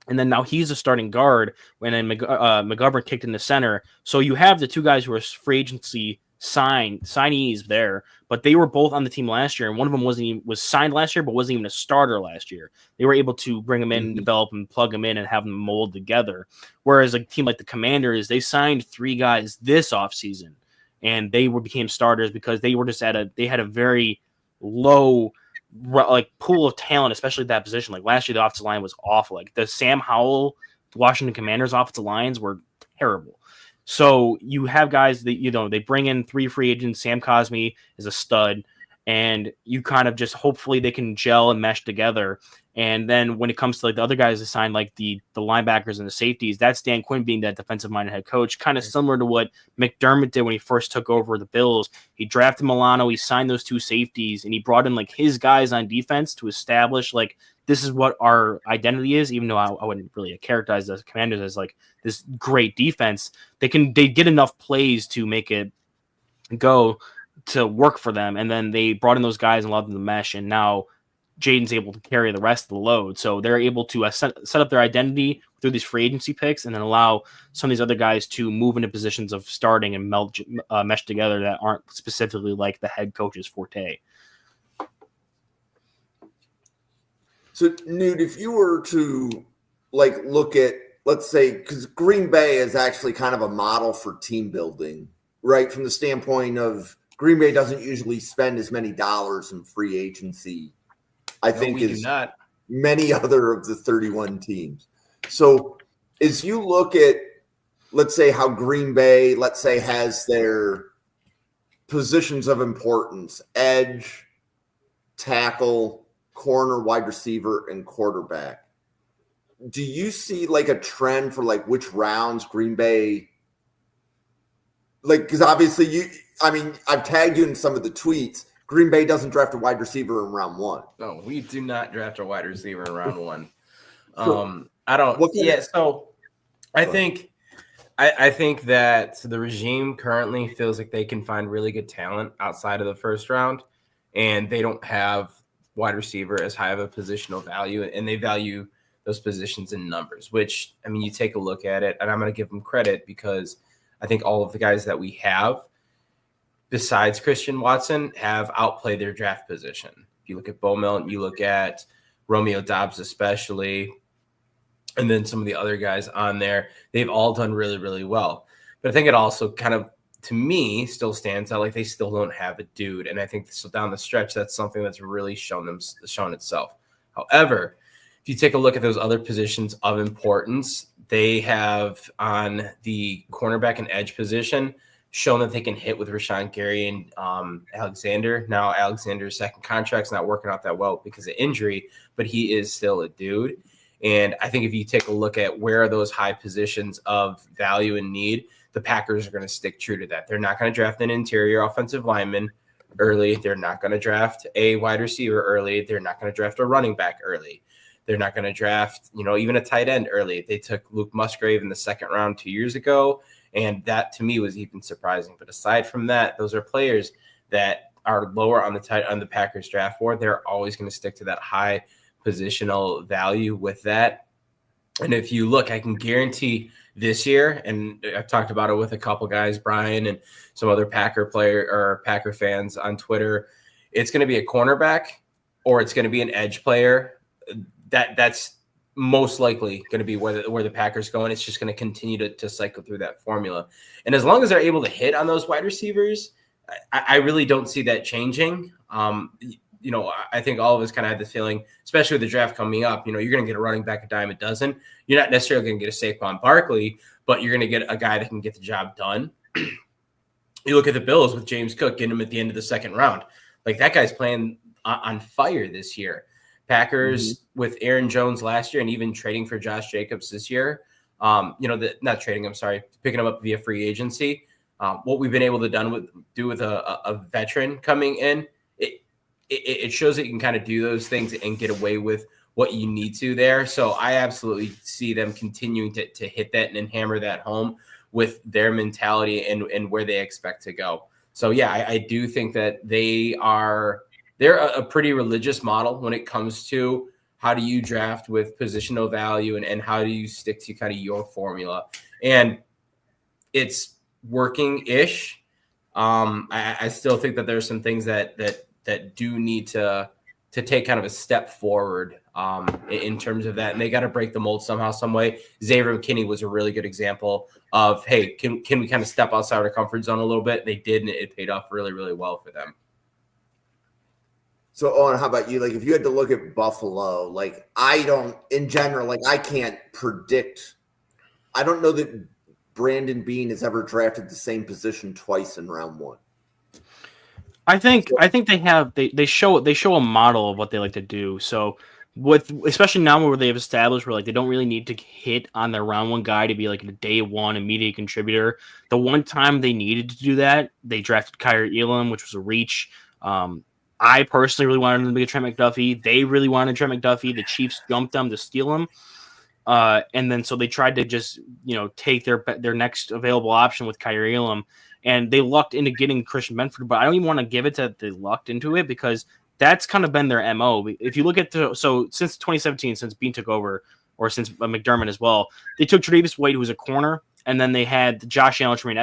And then now he's a starting guard when then McGovern kicked in the center. So you have the 2 guys who are free agency signees there, but they were both on the team last year. And one of them was signed last year, but wasn't even a starter last year. They were able to bring him in, develop him, plug him in, and have them mold together. Whereas a team like the Commanders, they signed 3 guys this offseason, and they became starters because they were just they had a very low like pool of talent, especially at that position. Like last year, the offensive line was awful. Like the Sam Howell, Washington Commanders offensive lines were terrible. So you have guys that, they bring in 3 free agents. Sam Cosmi is a stud, and you kind of just hopefully they can gel and mesh together. And then when it comes to like the other guys assigned, like the linebackers and the safeties, that's Dan Quinn being that defensive-minded head coach, kind of similar to what McDermott did when he first took over the Bills. He drafted Milano, he signed those 2 safeties, and he brought in like his guys on defense to establish like this is what our identity is. Even though I wouldn't really characterize the Commanders as like this great defense, they get enough plays to make it go to work for them, and then they brought in those guys and allowed them to mesh, and now Jaden's able to carry the rest of the load. So they're able to set up their identity through these free agency picks and then allow some of these other guys to move into positions of starting and mesh together that aren't specifically like the head coach's forte. So, Newt, if you were to like look at, let's say, because Green Bay is actually kind of a model for team building, right? From the standpoint of Green Bay doesn't usually spend as many dollars in free agency, I think, as many other of the 31 teams. So as you look at, let's say, how Green Bay, let's say, has their positions of importance, edge, tackle, corner, wide receiver, and quarterback, do you see like a trend for like which rounds Green Bay, like, because obviously I mean, I've tagged you in some of the tweets. Green Bay doesn't draft a wide receiver in round 1. No, we do not draft a wide receiver in round 1. So, I don't. Yeah, so I Go think I think that the regime currently feels like they can find really good talent outside of the first round, and they don't have wide receiver as high of a positional value, and they value those positions in numbers. Which, I mean, you take a look at it, and I'm going to give them credit because I think all of the guys that we have, besides Christian Watson, have outplayed their draft position. If you look at Bowmel, you look at Romeo Dobbs especially, and then some of the other guys on there, they've all done really, really well. But I think it also kind of, to me, still stands out like they still don't have a dude. And I think so down the stretch, that's something that's really shown itself. However, if you take a look at those other positions of importance, they have on the cornerback and edge position shown that they can hit with Rashawn Gary and Alexander. Now, Alexander's second contract's not working out that well because of injury, but he is still a dude. And I think if you take a look at where are those high positions of value and need, the Packers are going to stick true to that. They're not going to draft an interior offensive lineman early. They're not going to draft a wide receiver early. They're not going to draft a running back early. They're not going to draft, even a tight end early. They took Luke Musgrave in the second round 2 years ago, and that to me was even surprising. But aside from that, those are players that are lower on the Packers draft board. They're always going to stick to that high positional value with that. And if you look, I can guarantee this year, and I've talked about it with a couple guys, Brian and some other Packer fans on Twitter, it's going to be a cornerback or it's going to be an edge player. That's most likely going to be where the Packers go, and it's just going to continue to cycle through that formula. And as long as they're able to hit on those wide receivers, I really don't see that changing. I think all of us kind of had this feeling, especially with the draft coming up, you're going to get a running back a dime a dozen. You're not necessarily going to get a Saquon Barkley, but you're going to get a guy that can get the job done. You look at the Bills with James Cook, getting him at the end of the second round. Like, that guy's playing on fire this year. Packers with Aaron Jones last year and even trading for Josh Jacobs this year, not trading, I'm sorry, picking him up via free agency. What we've been able to do with a veteran coming in, it shows that you can kind of do those things and get away with what you need to there. So I absolutely see them continuing to hit that and hammer that home with their mentality and where they expect to go. So, yeah, I do think that they're a pretty religious model when it comes to how do you draft with positional value and how do you stick to kind of your formula. And it's working-ish. I still think that there's some things that do need to take kind of a step forward in terms of that. And they got to break the mold somehow, some way. Xavier McKinney was a really good example of, hey, can we kind of step outside our comfort zone a little bit? They did, and it paid off really, really well for them. So, Owen, how about you? Like, if you had to look at Buffalo, like, I can't predict. I don't know that Brandon Beane has ever drafted the same position twice in round 1. I think they show a model of what they like to do. So especially now where they've established where like they don't really need to hit on their round 1 guy to be like a day 1 immediate contributor. The one time they needed to do that, they drafted Kyrie Elam, which was a reach. I personally really wanted them to be a Trent McDuffie. They really wanted Trent McDuffie. The Chiefs jumped them to steal him. And then so they tried to just, take their next available option with Kyrie Elam. And they lucked into getting Christian Benford, but I don't even want to give it that they lucked into it because that's kind of been their MO. If you look at so since 2017, since Beane took over, or since McDermott as well, they took Tre'Davious White, who was a corner, and then they had Josh Allen, Tremaine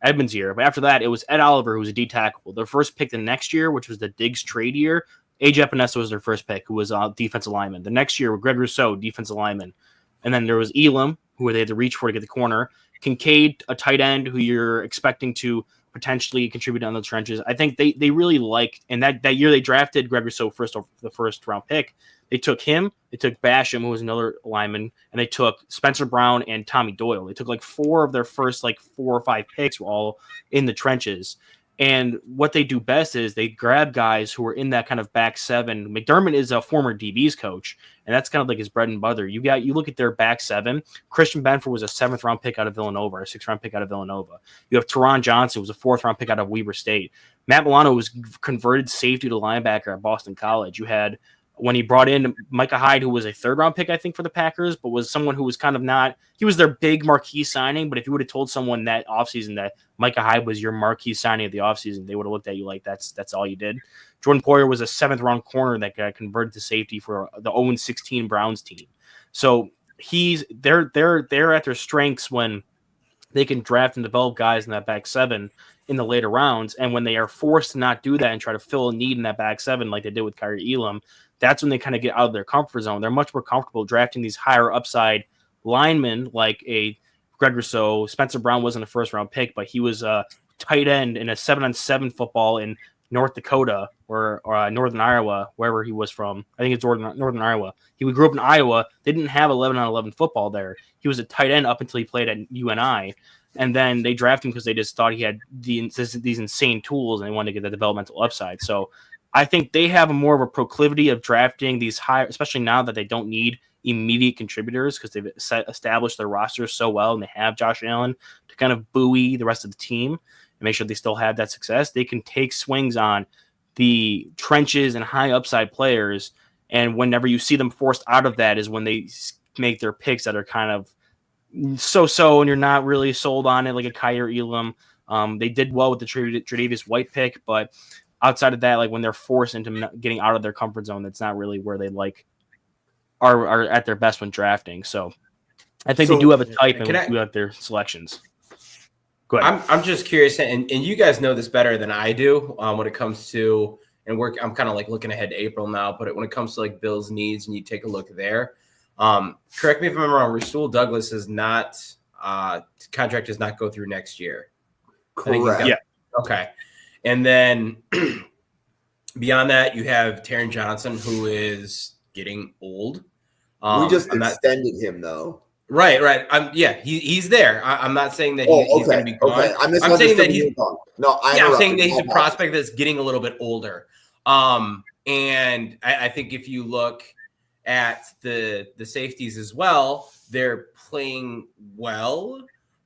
Edmonds year. But after that, it was Ed Oliver, who was a D tackle. Their first pick the next year, which was the Diggs trade year, A.J. Epinesa was their first pick, who was a defensive lineman. The next year, Greg Rousseau, defensive lineman. And then there was Elam, who they had to reach for to get the corner. Kincaid, a tight end who you're expecting to potentially contribute on the trenches. I think they really liked, and that year they drafted Greg Rousseau the first round pick. They took him, they took Basham, who was another lineman, and they took Spencer Brown and Tommy Doyle. They took like 4 of their first 4 or 5 picks were all in the trenches. And what they do best is they grab guys who are in that kind of back seven. McDermott is a former DB's coach, and that's kind of like his bread and butter. You look at their back seven. Christian Benford was a 7th-round pick out of Villanova, or a 6th-round pick out of Villanova. You have Teron Johnson, who was a 4th-round pick out of Weber State. Matt Milano was converted safety to linebacker at Boston College. You had, when he brought in Micah Hyde, who was a 3rd-round pick, I think, for the Packers, but was someone who was kind of not – he was their big marquee signing, but if you would have told someone that offseason that Micah Hyde was your marquee signing of the offseason, they would have looked at you like that's all you did. Jordan Poyer was a 7th-round corner that got converted to safety for the 0-16 Browns team. So they're at their strengths when they can draft and develop guys in that back seven in the later rounds, and when they are forced to not do that and try to fill a need in that back seven like they did with Kyrie Elam, that's when they kind of get out of their comfort zone. They're much more comfortable drafting these higher upside linemen like a Greg Rousseau. Spencer Brown wasn't a 1st-round pick, but he was a tight end in a 7-on-7 football in North Dakota or Northern Iowa, wherever he was from. I think it's Northern Iowa. He grew up in Iowa. They didn't have 11-on-11 football there. He was a tight end up until he played at UNI. And then they drafted him because they just thought he had these insane tools and they wanted to get the developmental upside. So I think they have more of a proclivity of drafting these high, especially now that they don't need immediate contributors because they've established their rosters so well and they have Josh Allen to kind of buoy the rest of the team and make sure they still have that success. They can take swings on the trenches and high upside players. And whenever you see them forced out of that is when they make their picks that are kind of so and you're not really sold on it, like a Kyrie Elam. They did well with the Tre'Davious White pick, but outside of that, like when they're forced into getting out of their comfort zone, that's not really where they are at their best when drafting. So I think they do have a type and we do have their selections. Go ahead. I'm just curious, and you guys know this better than I do when it comes to, and I'm kind of like looking ahead to April now, but when it comes to like Bill's needs and you take a look there, correct me if I'm wrong, Rasul Douglas is not contract does not go through next year. Correct. Yeah. Okay. And then beyond that, you have Taron Johnson, who is getting old. We just extended him, though. Right. He's there. I'm not saying that he's going to be gone. Okay. I'm saying that he's gone. No, I'm saying that he's a prospect that's getting a little bit older. And I think if you look at the safeties as well, they're playing well,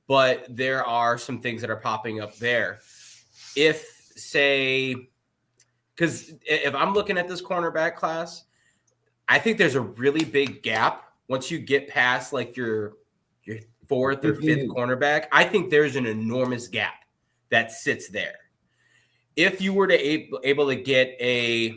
but there are some things that are popping up there. Because if I'm looking at this cornerback class, I think there's a really big gap once you get past like your 4th or 5th cornerback. I think there's an enormous gap that sits there. If you were to able to get a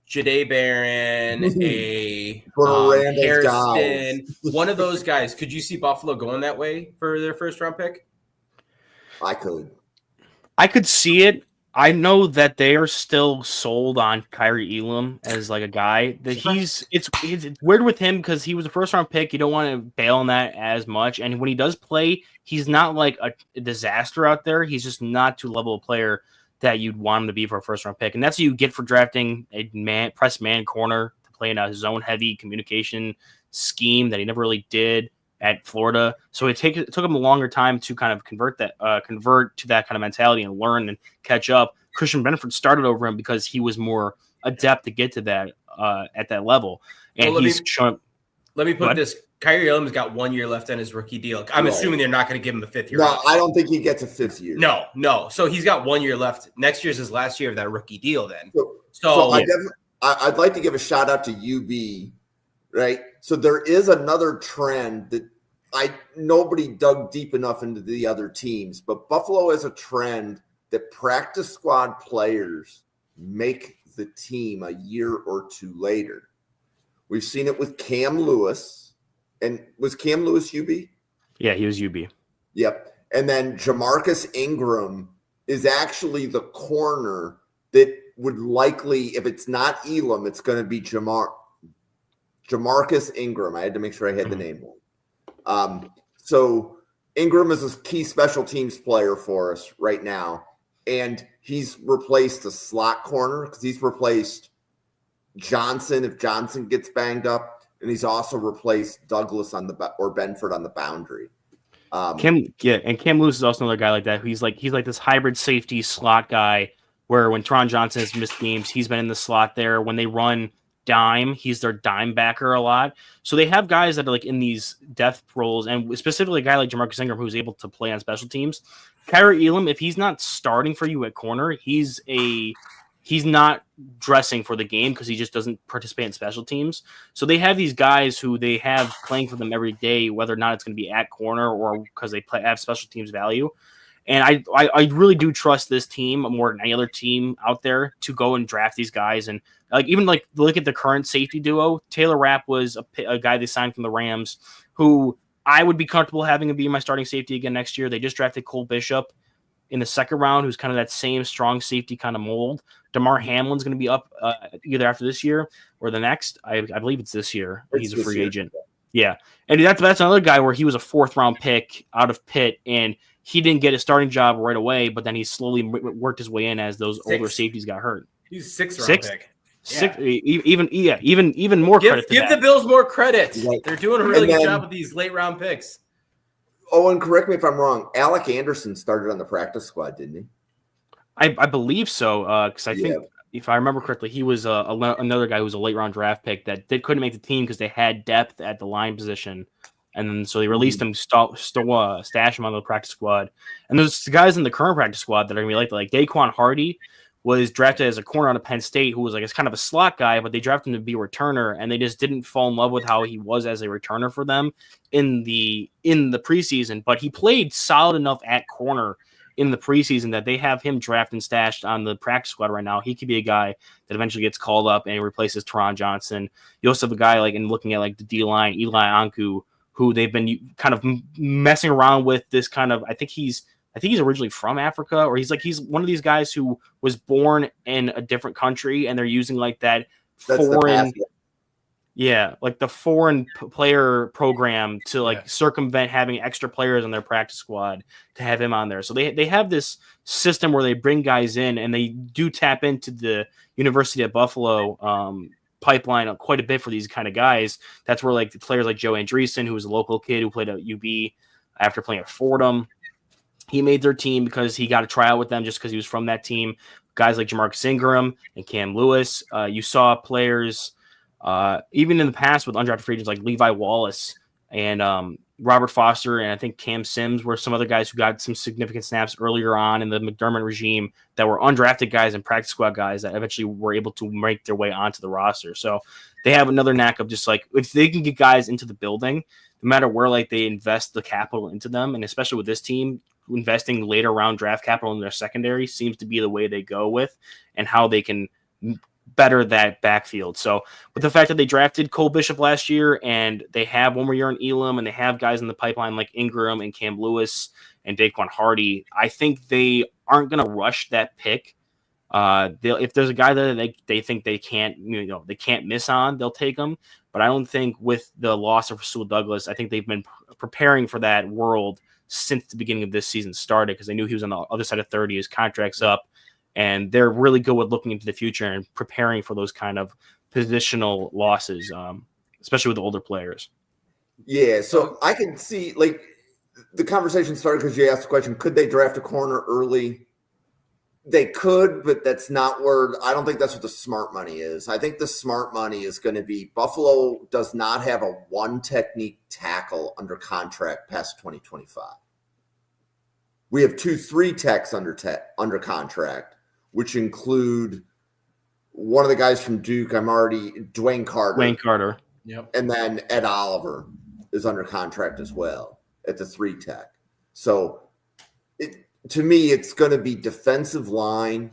Jahdae Barron, a Hairston, one of those guys, could you see Buffalo going that way for their 1st-round pick? I could see it. I know that they are still sold on Kyrie Elam as like a guy that it's weird with him because he was a 1st-round pick. You don't want to bail on that as much. And when he does play, he's not like a disaster out there. He's just not to level of player that you'd want him to be for a 1st-round pick. And that's what you get for drafting a press man corner to play in a zone heavy communication scheme that he never really did at Florida. So it took him a longer time to kind of convert to that kind of mentality and learn and catch up. Christian Benford started over him because he was more adept to get to that at that level. And let me put this. Kyrie Elam's got 1 year left on his rookie deal. I'm assuming they're not going to give him a 5th year. No, I don't think he gets a 5th year. No. So he's got 1 year left. Next year's his last year of that rookie deal then. So I'd like to give a shout out to UB, right? So there is another trend that nobody dug deep enough into the other teams, but Buffalo has a trend that practice squad players make the team a year or two later. We've seen it with Cam Lewis. And was Cam Lewis UB? Yeah, he was UB. Yep. And then Jamarcus Ingram is actually the corner that would likely, if it's not Elam, it's going to be Jamarcus Ingram. I had to make sure I had the name. So Ingram is a key special teams player for us right now. And he's replaced a slot corner because he's replaced Johnson if Johnson gets banged up. And he's also replaced Douglas or Benford on the boundary. And Cam Lewis is also another guy like that. He's like this hybrid safety slot guy where when Teron Johnson has missed games, he's been in the slot there. When they run dime, he's their dime backer a lot. So they have guys that are like in these depth roles, and specifically a guy like Jamarcus Ingram who's able to play on special teams. Kyrie Elam, if he's not starting for you at corner, he's not dressing for the game because he just doesn't participate in special teams. So they have these guys who they have playing for them every day, whether or not it's going to be at corner or because they have special teams value. And I really do trust this team more than any other team out there to go and draft these guys. And even look at the current safety duo. Taylor Rapp was a guy they signed from the Rams who I would be comfortable having him be my starting safety again next year. They just drafted Cole Bishop in the second round, who's kind of that same strong safety kind of mold. DeMar Hamlin's going to be up either after this year or the next. I believe it's this year. He's a free agent. Yeah. And that's another guy where he was a 4th round pick out of Pitt, and he didn't get a starting job right away, but then he slowly worked his way in as those older safeties got hurt. He's 6th round pick. Even more credit. Give the Bills more credit. Right. They're doing a really good job with these late round picks. Oh, and correct me if I'm wrong. Alec Anderson started on the practice squad, didn't he? I believe so, because I think if I remember correctly, he was another guy who was a late round draft pick that couldn't make the team because they had depth at the line position, and then so they released him, stash him on the practice squad. And there's guys in the current practice squad that are gonna be like Daquan Hardy was drafted as a corner out of Penn State, who was like it's kind of a slot guy, but they drafted him to be a returner, and they just didn't fall in love with how he was as a returner for them in the preseason. But he played solid enough at corner in the preseason that they have him drafted and stashed on the practice squad right now. He could be a guy that eventually gets called up and replaces Teron Johnson. You also have a guy looking at the D line, Eli Anku, who they've been kind of messing around with this kind of. I think he's originally from Africa, or he's one of these guys who was born in a different country, and they're using that foreign. Yeah, the foreign player program to circumvent having extra players on their practice squad to have him on there. So they have this system where they bring guys in, and they do tap into the University of Buffalo pipeline quite a bit for these kind of guys. That's where the players like Joe Andreessen, who was a local kid who played at UB after playing at Fordham, he made their team because he got a tryout with them just because he was from that team. Guys like Jamarcus Ingram and Cam Lewis. You saw players even in the past with undrafted free agents like Levi Wallace and Robert Foster, and I think Cam Sims were some other guys who got some significant snaps earlier on in the McDermott regime that were undrafted guys and practice squad guys that eventually were able to make their way onto the roster. So they have another knack of just if they can get guys into the building, no matter where they invest the capital into them, and especially with this team, investing later round draft capital in their secondary seems to be the way they go with, and how they can better that backfield. So with the fact that they drafted Cole Bishop last year, and they have one more year on Elam, and they have guys in the pipeline like Ingram and Cam Lewis and Daquan Hardy, I think they aren't going to rush that pick. If there's a guy that they think they can't miss on, they'll take him. But I don't think with the loss of Rasul Douglas, I think they've been preparing for that world since the beginning of this season started, because they knew he was on the other side of 30, his contract's up, and they're really good with looking into the future and preparing for those kind of positional losses, especially with the older players. Yeah, so I can see the conversation started because you asked the question, could they draft a corner early? They could, but that's not where – I don't think that's what the smart money is. I think the smart money is going to be Buffalo does not have a one-technique tackle under contract past 2025. We have 2-3 techs under contract, which include one of the guys from Duke. Dwayne Carter. Yep. And then Ed Oliver is under contract as well at the 3 tech. So to me, it's going to be defensive line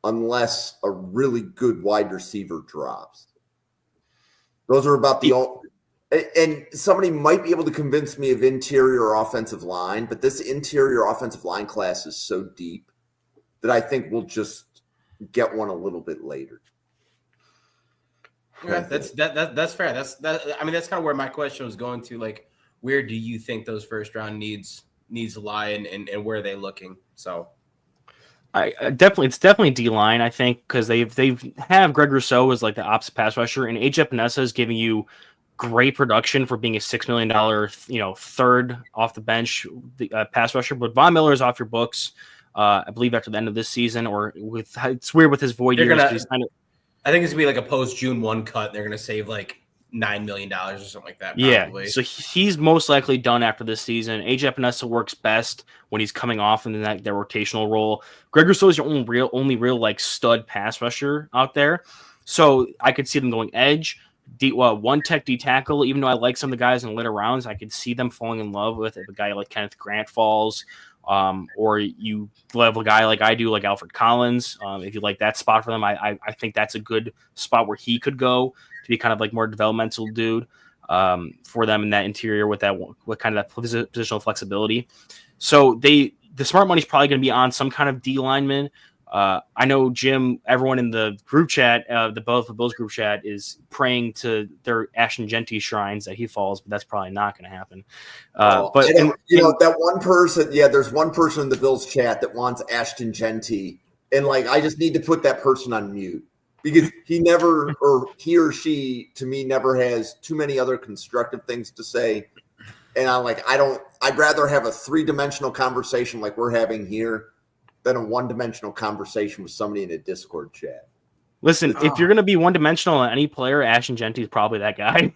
unless a really good wide receiver drops. Those are about the only. And somebody might be able to convince me of interior offensive line, but this interior offensive line class is so deep that I think we'll just get one a little bit later. Yeah, that's fair. That's kind of where my question was going to. Where do you think those first round needs lie, and where are they looking? So, it's definitely D-line, I think, because they have Greg Rousseau as the opposite pass rusher, and A.J. Panessa is giving you great production for being a $6 million, third off the bench pass rusher. But Von Miller is off your books, I believe, after the end of this season, or it's weird with his void years. I think it's gonna be like a post June 1 cut. They're gonna save like $9 million or something like that. Probably. Yeah, so he's most likely done after this season. AJ Epinesa works best when he's coming off in that rotational role. Greg Rousseau is your only real like stud pass rusher out there. So I could see them going edge, one tech D tackle. Even though I like some of the guys in the later rounds, I could see them falling in love with if a guy like Kenneth Grant falls. Or you level a guy like I do, like Alfred Collins. If you like that spot for them, I think that's a good spot where he could go to be kind of like more developmental dude for them in that interior with kind of that positional flexibility. So the smart money is probably going to be on some kind of D lineman. I know Jim, everyone in the group chat, the Bills group chat, is praying to their Ashton Genty shrines that he falls, but that's probably not going to happen. That one person, there's one person in the Bills chat that wants Ashton Genty, and like I just need to put that person on mute because he or she to me never has too many other constructive things to say, and I'd rather have a 3-dimensional conversation like we're having here than a 1-dimensional conversation with somebody in a Discord chat. Listen, if you're going to be 1-dimensional on any player, Ashton Genty is probably that guy.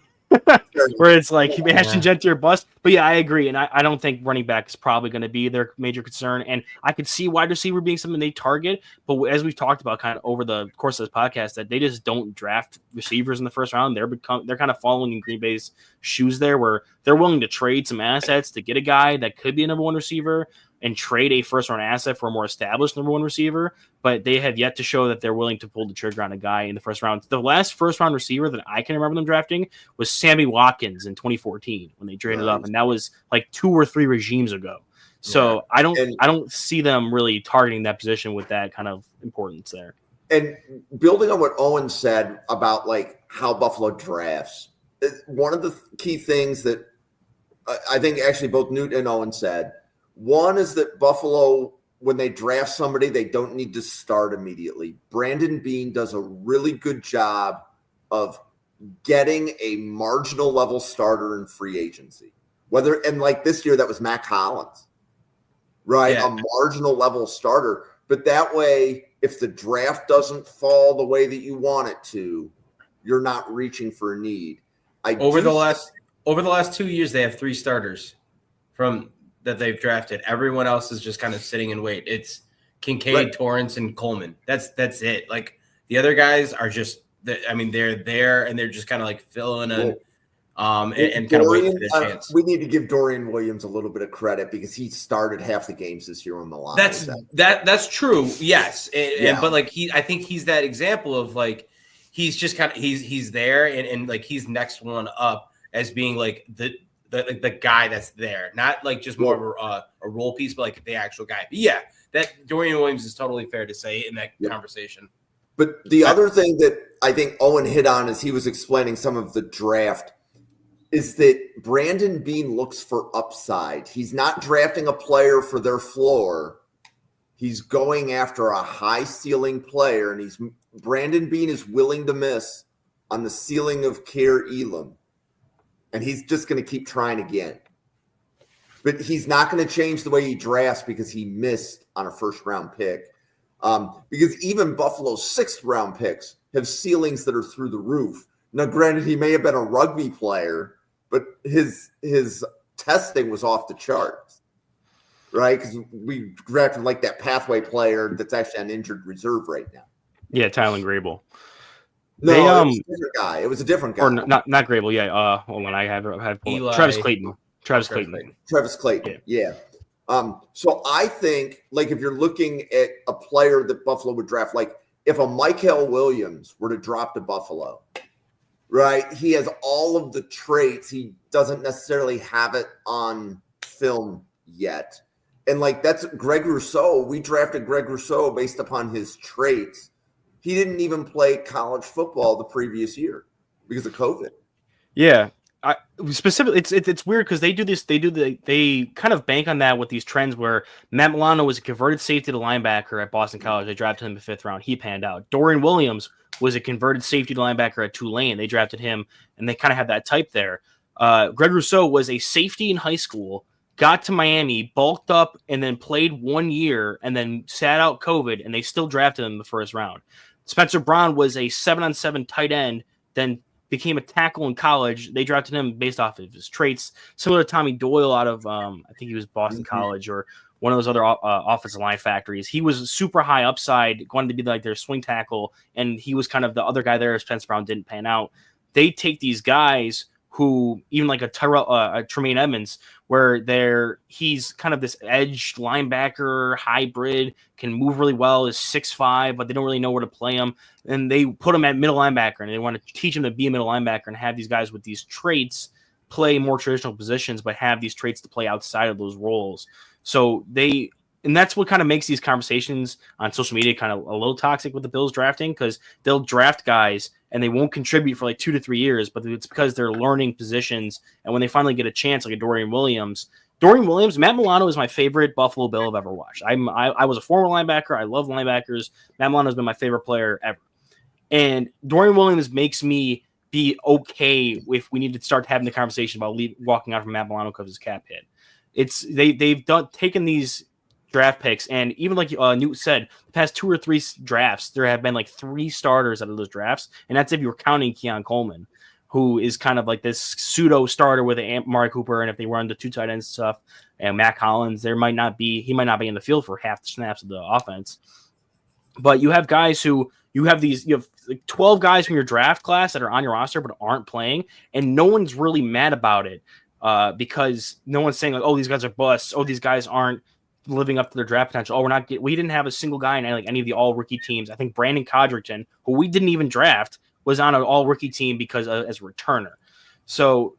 Where it's like Ashton Genty or bust. But yeah, I agree. And I don't think running back is probably going to be their major concern. And I could see wide receiver being something they target. But as we've talked about kind of over the course of this podcast, that they just don't draft receivers in the first round. They're kind of following in Green Bay's shoes there, where they're willing to trade some assets to get a guy that could be a number one receiver and trade a first-round asset for a more established number one receiver, but they have yet to show that they're willing to pull the trigger on a guy in the first round. The last first-round receiver that I can remember them drafting was Sammy Watkins in 2014 when they traded up, and that was like 2 or 3 regimes ago. So I don't see them really targeting that position with that kind of importance there. And building on what Owen said about like how Buffalo drafts, one of the key things that I think actually both Newt and Owen said, one is that Buffalo, when they draft somebody, they don't need to start immediately. Brandon Beane does a really good job of getting a marginal level starter in free agency. And like this year, that was Mac Hollins, right? Yeah. A marginal level starter. But that way, if the draft doesn't fall the way that you want it to, you're not reaching for a need. Over the last 2 years, they have 3 starters from that they've drafted. Everyone else is just kind of sitting in wait. It's Kincaid, Torrance, and Coleman. That's it. Like the other guys are just, they're there and they're just kind of like filling in and kind of waiting for their chance. We need to give Dorian Williams a little bit of credit because he started half the games this year on the line. That's true. Yes. But like I think he's that example of like, he's just kind of, he's there and like he's next one up as being like the guy that's there, not like just more of a role piece, but like the actual guy. But yeah, that Dorian Williams is totally fair to say in that conversation. But the other thing that I think Owen hit on as he was explaining some of the draft is that Brandon Beane looks for upside. He's not drafting a player for their floor. He's going after a high ceiling player, and Brandon Beane is willing to miss on the ceiling of Kare Elam. And he's just going to keep trying again. But he's not going to change the way he drafts because he missed on a first-round pick. Because even Buffalo's 6th-round picks have ceilings that are through the roof. Now, granted, he may have been a rugby player, but his testing was off the charts, right? Because we drafted like that pathway player that's actually on injured reserve right now. Yeah, Tylen Grable. No, it was a different guy. It was a different guy. Or not Grable, yeah. Hold on, I had Travis Clayton. Travis Clayton. Yeah. So I think, like, if you're looking at a player that Buffalo would draft, like if a Michael Williams were to drop to Buffalo, right? He has all of the traits. He doesn't necessarily have it on film yet. And like that's Greg Rousseau. We drafted Greg Rousseau based upon his traits. He didn't even play college football the previous year because of COVID. Yeah. specifically, it's weird because they kind of bank on that with these trends where Matt Milano was a converted safety to linebacker at Boston College. They drafted him in the 5th round. He panned out. Dorian Williams was a converted safety to linebacker at Tulane. They drafted him, and they kind of have that type there. Greg Rousseau was a safety in high school, got to Miami, bulked up, and then played 1 year, and then sat out COVID, and they still drafted him in the 1st round. Spencer Brown was a 7-on-7 tight end, then became a tackle in college. They drafted him based off of his traits, similar to Tommy Doyle out of, I think he was Boston College or one of those other offensive line factories. He was super high upside, wanted to be like their swing tackle, and he was kind of the other guy there. Spencer Brown didn't pan out. They take these guys who, even like a Tremaine Edmonds, where he's kind of this edge linebacker hybrid, can move really well, is 6'5", but they don't really know where to play him. And they put him at middle linebacker, and they want to teach him to be a middle linebacker and have these guys with these traits play more traditional positions, but have these traits to play outside of those roles. So and that's what kind of makes these conversations on social media kind of a little toxic with the Bills drafting, because they'll draft guys and they won't contribute for like 2 to 3 years, but it's because they're learning positions. And when they finally get a chance, like a Dorian Williams, Matt Milano is my favorite Buffalo Bill I've ever watched. I was a former linebacker. I love linebackers. Matt Milano has been my favorite player ever. And Dorian Williams makes me be okay if we need to start having the conversation about walking out from Matt Milano because his cap hit. They've taken these draft picks, and even like Newt said, the past 2 or 3 drafts, there have been like 3 starters out of those drafts, and that's if you were counting Keon Coleman, who is kind of like this pseudo starter with Amari Cooper, and if they run the 2 tight end stuff, and Matt Collins, he might not be in the field for half the snaps of the offense. But you have guys you have like 12 guys from your draft class that are on your roster but aren't playing, and no one's really mad about it because no one's saying like, oh, these guys are busts, oh, these guys aren't living up to their draft potential. Oh, we didn't have a single guy in like any of the all rookie teams. I think Brandon Codrington, who we didn't even draft, was on an all rookie team because as a returner. So,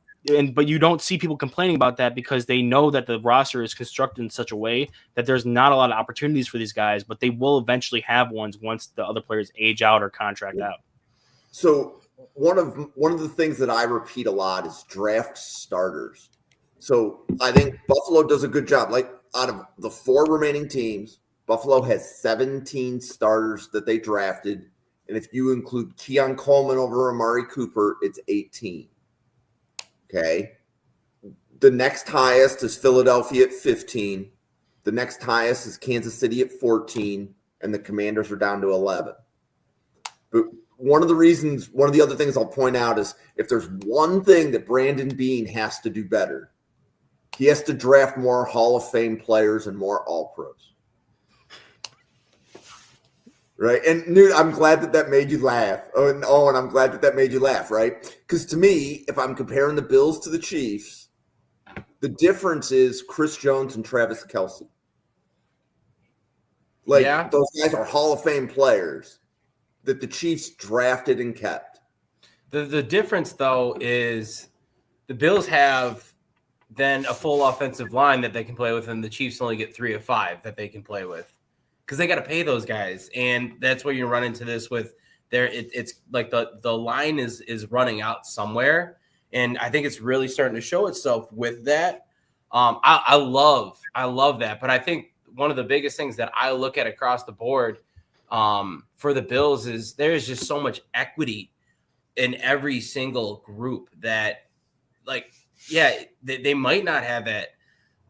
but you don't see people complaining about that because they know that the roster is constructed in such a way that there's not a lot of opportunities for these guys, but they will eventually have ones once the other players age out or contract out. So one of the things that I repeat a lot is draft starters. So I think Buffalo does a good job. Like, out of the 4 remaining teams, Buffalo has 17 starters that they drafted. And if you include Keon Coleman over Amari Cooper, it's 18. Okay. The next highest is Philadelphia at 15. The next highest is Kansas City at 14. And the Commanders are down to 11. But one of the other things I'll point out is if there's one thing that Brandon Beane has to do better, he has to draft more Hall of Fame players and more All-Pros. Right? And Newt, I'm glad that made you laugh. And I'm glad that made you laugh, right? Because to me, if I'm comparing the Bills to the Chiefs, the difference is Chris Jones and Travis Kelce. Those guys are Hall of Fame players that the Chiefs drafted and kept. The difference, though, is the Bills have then a full offensive line that they can play with, and the Chiefs only get 3 of 5 that they can play with because they got to pay those guys. And that's where you run into this with it's like the line is running out somewhere. And I think it's really starting to show itself with that. I love that. But I think one of the biggest things that I look at across the board for the Bills is there's just so much equity in every single group that, like, yeah, they might not have that.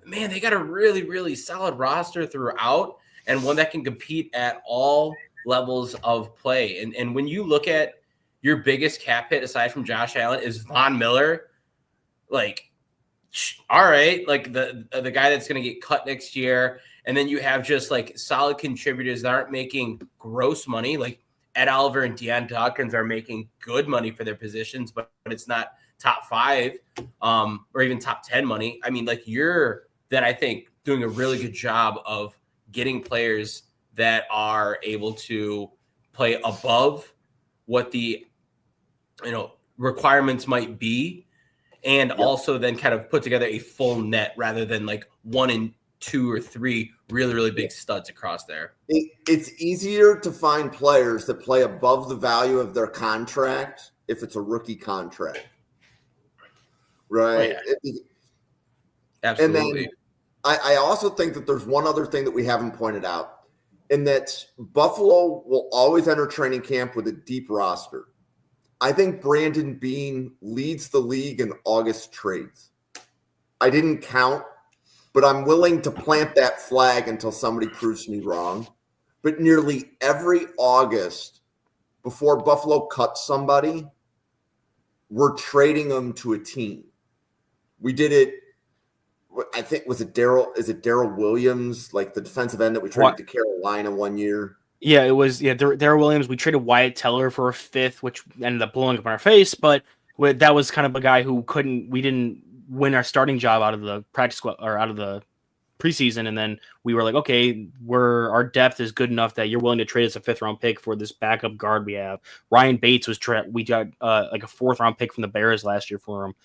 Man, they got a really, really solid roster throughout and one that can compete at all levels of play. And when you look at your biggest cap hit aside from Josh Allen is Von Miller, like, all right, like the guy that's going to get cut next year. And then you have just like solid contributors that aren't making gross money. Like Ed Oliver and Deion Dawkins are making good money for their positions, but it's not top 5 or even top 10 money. I mean, like you're then I think doing a really good job of getting players that are able to play above what the requirements might be, and also then kind of put together a full net rather than like 1 and 2 or 3 really, really big studs across there. It's easier to find players that play above the value of their contract if it's a rookie contract. right? Oh, yeah. Absolutely. And then I also think that there's one other thing that we haven't pointed out, in that Buffalo will always enter training camp with a deep roster. I think Brandon Beane leads the league in August trades. I didn't count, but I'm willing to plant that flag until somebody proves me wrong. But nearly every August, before Buffalo cuts somebody, we're trading them to a team. We did it. I think is it Daryl Williams, like the defensive end that we traded to Carolina one year? Yeah, it was. Yeah, Darrell Williams. We traded Wyatt Teller for a fifth, which ended up blowing up in our face. But that was kind of a guy who couldn't. We didn't win our starting job out of the practice squad or out of the preseason, and then we were like, okay, our depth is good enough that you're willing to trade us a 5th-round pick for this backup guard we have. Ryan Bates we got like a 4th-round pick from the Bears last year for him.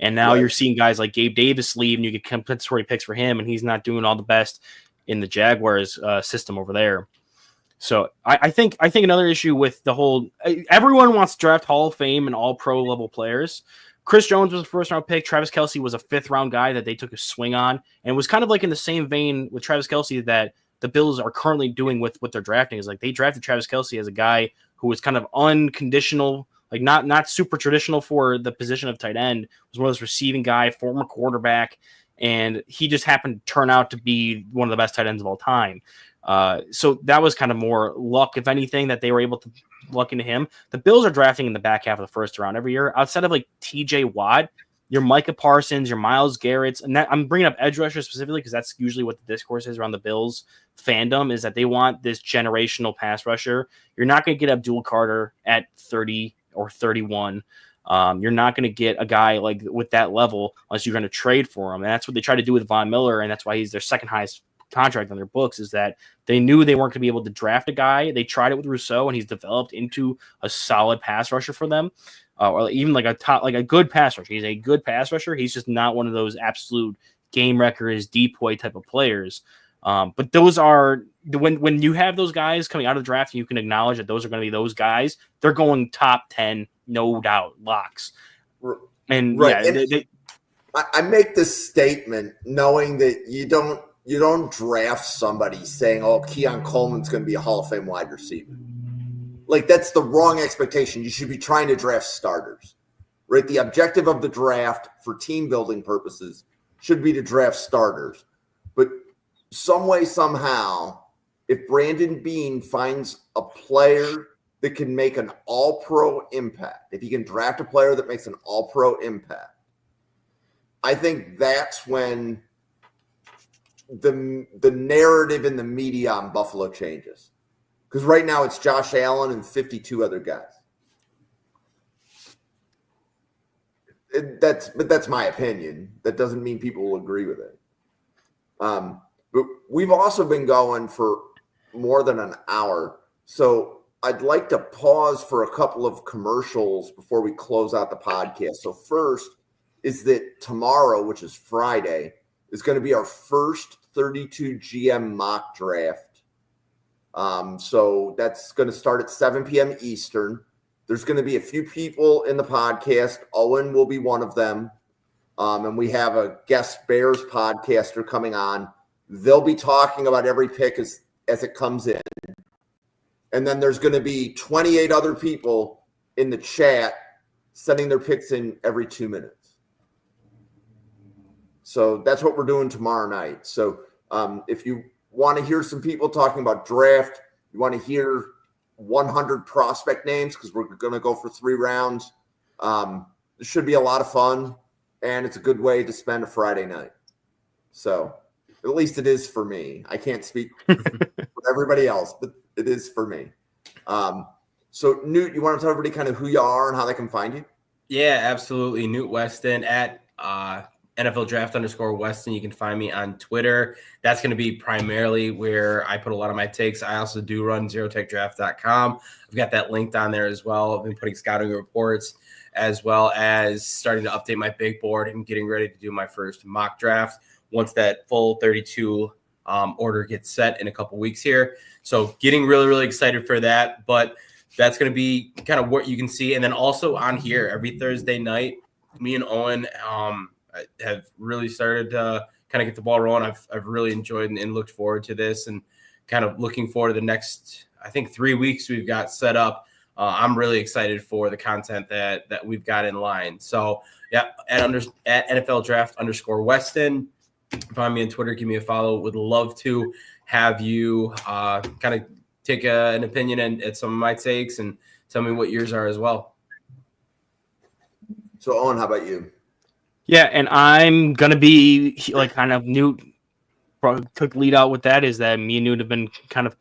And now you're seeing guys like Gabe Davis leave, and you get compensatory picks for him, and he's not doing all the best in the Jaguars system over there. So I think another issue with the whole everyone wants to draft Hall of Fame and all pro level players. Chris Jones was a 1st-round pick. Travis Kelce was a 5th-round guy that they took a swing on, and it was kind of like in the same vein with Travis Kelce that the Bills are currently doing with what they're drafting. Is like they drafted Travis Kelce as a guy who was kind of unconditional, like not super traditional for the position of tight end. Was one of those receiving guy, former quarterback, and he just happened to turn out to be one of the best tight ends of all time. So that was kind of more luck, if anything, that they were able to luck into him. The Bills are drafting in the back half of the 1st round every year. Outside of like TJ Watt, your Micah Parsons, your Myles Garrett's, and that, I'm bringing up edge rushers specifically because that's usually what the discourse is around the Bills fandom, is that they want this generational pass rusher. You're not going to get Abdul Carter at 30 or 31. You're not going to get a guy like with that level unless you're going to trade for him. And that's what they tried to do with Von Miller, and that's why he's their 2nd highest contract on their books, is that they knew they weren't going to be able to draft a guy. They tried it with Rousseau, and he's developed into a solid pass rusher for them, or even like a good pass rusher. He's a good pass rusher. He's just not one of those absolute game wreckers, depoy type of players. But those are when you have those guys coming out of the draft, and you can acknowledge that those are going to be those guys. They're going top 10, no doubt, locks. And right. Yeah, I make this statement knowing that you don't draft somebody saying, oh, Keon Coleman's going to be a Hall of Fame wide receiver. Like, that's the wrong expectation. You should be trying to draft starters, right? The objective of the draft for team building purposes should be to draft starters. But some way, somehow, if Brandon Beane finds a player that can make an all-pro impact, if he can draft a player that makes an all-pro impact, I think that's when the narrative in the media on Buffalo changes. Because right now it's Josh Allen and 52 other guys. That's my opinion. That doesn't mean people will agree with it. But we've also been going for more than an hour. So I'd like to pause for a couple of commercials before we close out the podcast. So first is that tomorrow, which is Friday, is going to be our first 32 GM mock draft. So that's going to start at 7 p.m. Eastern. There's going to be a few people in the podcast. Owen will be one of them. And we have a guest Bears podcaster coming on. They'll be talking about every pick as it comes in. And then there's going to be 28 other people in the chat sending their picks in every 2 minutes. So that's what we're doing tomorrow night. So if you want to hear some people talking about draft, you want to hear 100 prospect names, because we're going to go for 3 rounds. It should be a lot of fun, and it's a good way to spend a Friday night. So at least it is for me. I can't speak for everybody else, but it is for me. So Newt, you want to tell everybody kind of who you are and how they can find you? Yeah, absolutely. Newt Weston at NFL Draft _Weston. You can find me on Twitter. That's going to be primarily where I put a lot of my takes. I also do run zerotechdraft.com. I've got that linked on there as well. I've been putting scouting reports, as well as starting to update my big board and getting ready to do my first mock draft once that full 32 order gets set in a couple weeks here. So getting really, really excited for that. But that's going to be kind of what you can see. And then also on here every Thursday night, me and Owen have really started to kind of get the ball rolling. I've really enjoyed and looked forward to this, and kind of looking forward to the next, I think, 3 weeks we've got set up. I'm really excited for the content that we've got in line. So yeah, at NFL Draft _Weston. Find me on Twitter. Give me a follow. Would love to have you kind of take an opinion at some of my takes and tell me what yours are as well. So Owen, how about you? Yeah, and I'm gonna be like kind of Newt took lead out with that. Is that me and Newt have been kind of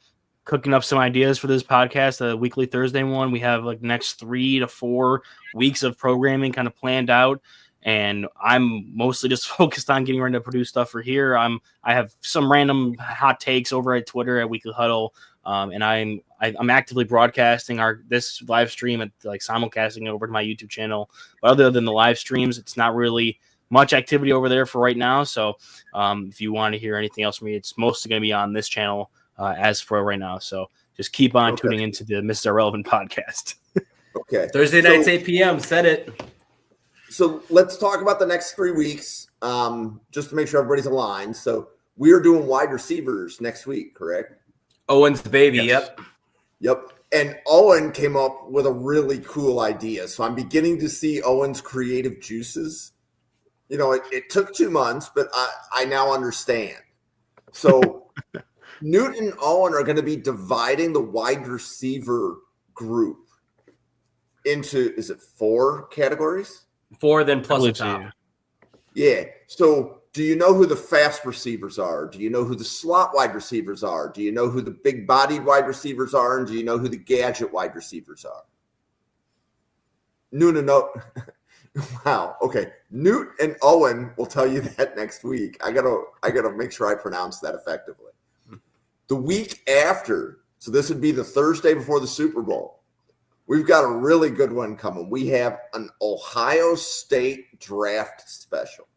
cooking up some ideas for this podcast, the weekly Thursday one. We have like next 3 to 4 weeks of programming kind of planned out, and I'm mostly just focused on getting ready to produce stuff for here. I have some random hot takes over at Twitter at Weekly Huddle, and I'm actively broadcasting this live stream at like simulcasting it over to my YouTube channel. But other than the live streams, it's not really much activity over there for right now. So if you want to hear anything else from me, it's mostly going to be on this channel as for right now. So just keep on tuning into the Mr. Irrelevant podcast. Okay. Thursday nights, 8 p.m. Said it. So let's talk about the next 3 weeks, just to make sure everybody's aligned. So we are doing wide receivers next week, correct? Owen's the baby. Yes. Yep. And Owen came up with a really cool idea. So I'm beginning to see Owen's creative juices. You know, it took 2 months, but I now understand. So Newt and Owen are going to be dividing the wide receiver group into, is it 4 categories? 4, then plus a top. Yeah. So do you know who the fast receivers are? Do you know who the slot wide receivers are? Do you know who the big-bodied wide receivers are? And do you know who the gadget wide receivers are? Wow. Okay. Newt and Owen will tell you that next week. I gotta make sure I pronounce that effectively. The week after, so this would be the Thursday before the Super Bowl, we've got a really good one coming. We have an Ohio State draft special.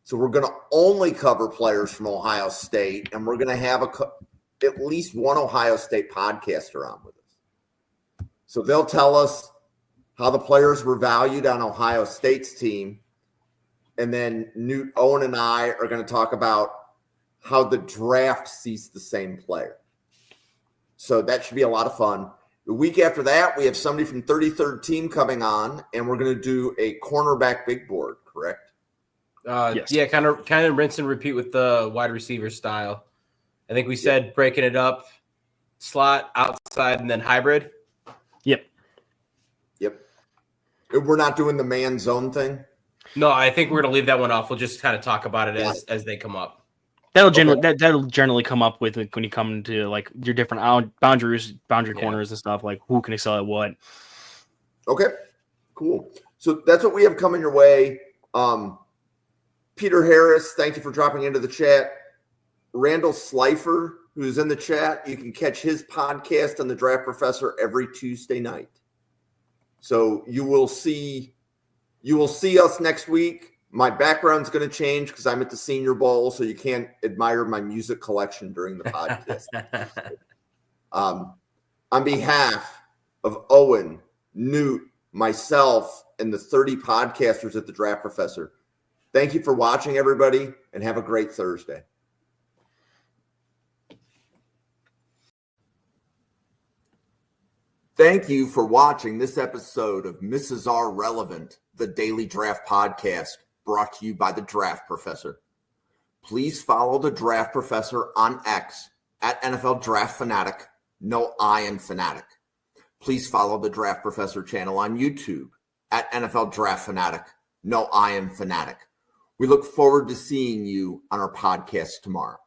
So we're going to only cover players from Ohio State, and we're going to have at least one Ohio State podcaster on with us. So they'll tell us how the players were valued on Ohio State's team, and then Newt, Owen, and I are going to talk about how the draft sees the same player. So that should be a lot of fun. The week after that, we have somebody from 33rd Team coming on, and we're going to do a cornerback big board, correct? Yes. Yeah, kind of rinse and repeat with the wide receiver style. I think we said breaking it up, slot, outside, and then hybrid. Yep. We're not doing the man zone thing? No, I think we're going to leave that one off. We'll just kind of talk about it as they come up. That'll generally come up with when you come to like your different boundary corners and stuff, like who can excel at what. Okay, cool. So that's what we have coming your way. Peter Harris, thank you for dropping into the chat. Randall Slifer, who's in the chat, you can catch his podcast on the Draft Professor every Tuesday night. So you will see us next week. My background's going to change because I'm at the Senior Bowl, so you can't admire my music collection during the podcast. On behalf of Owen, Newt, myself, and the 30 podcasters at the Draft Professor, thank you for watching, everybody, and have a great Thursday. Thank you for watching this episode of Mrs. R Relevant, the Daily Draft Podcast, brought to you by the Draft Professor. Please follow the Draft Professor on X at NFL Draft Fanatic, no I in Fanatic. Please follow the Draft Professor channel on YouTube at NFL Draft Fanatic, no I in Fanatic. We look forward to seeing you on our podcast tomorrow.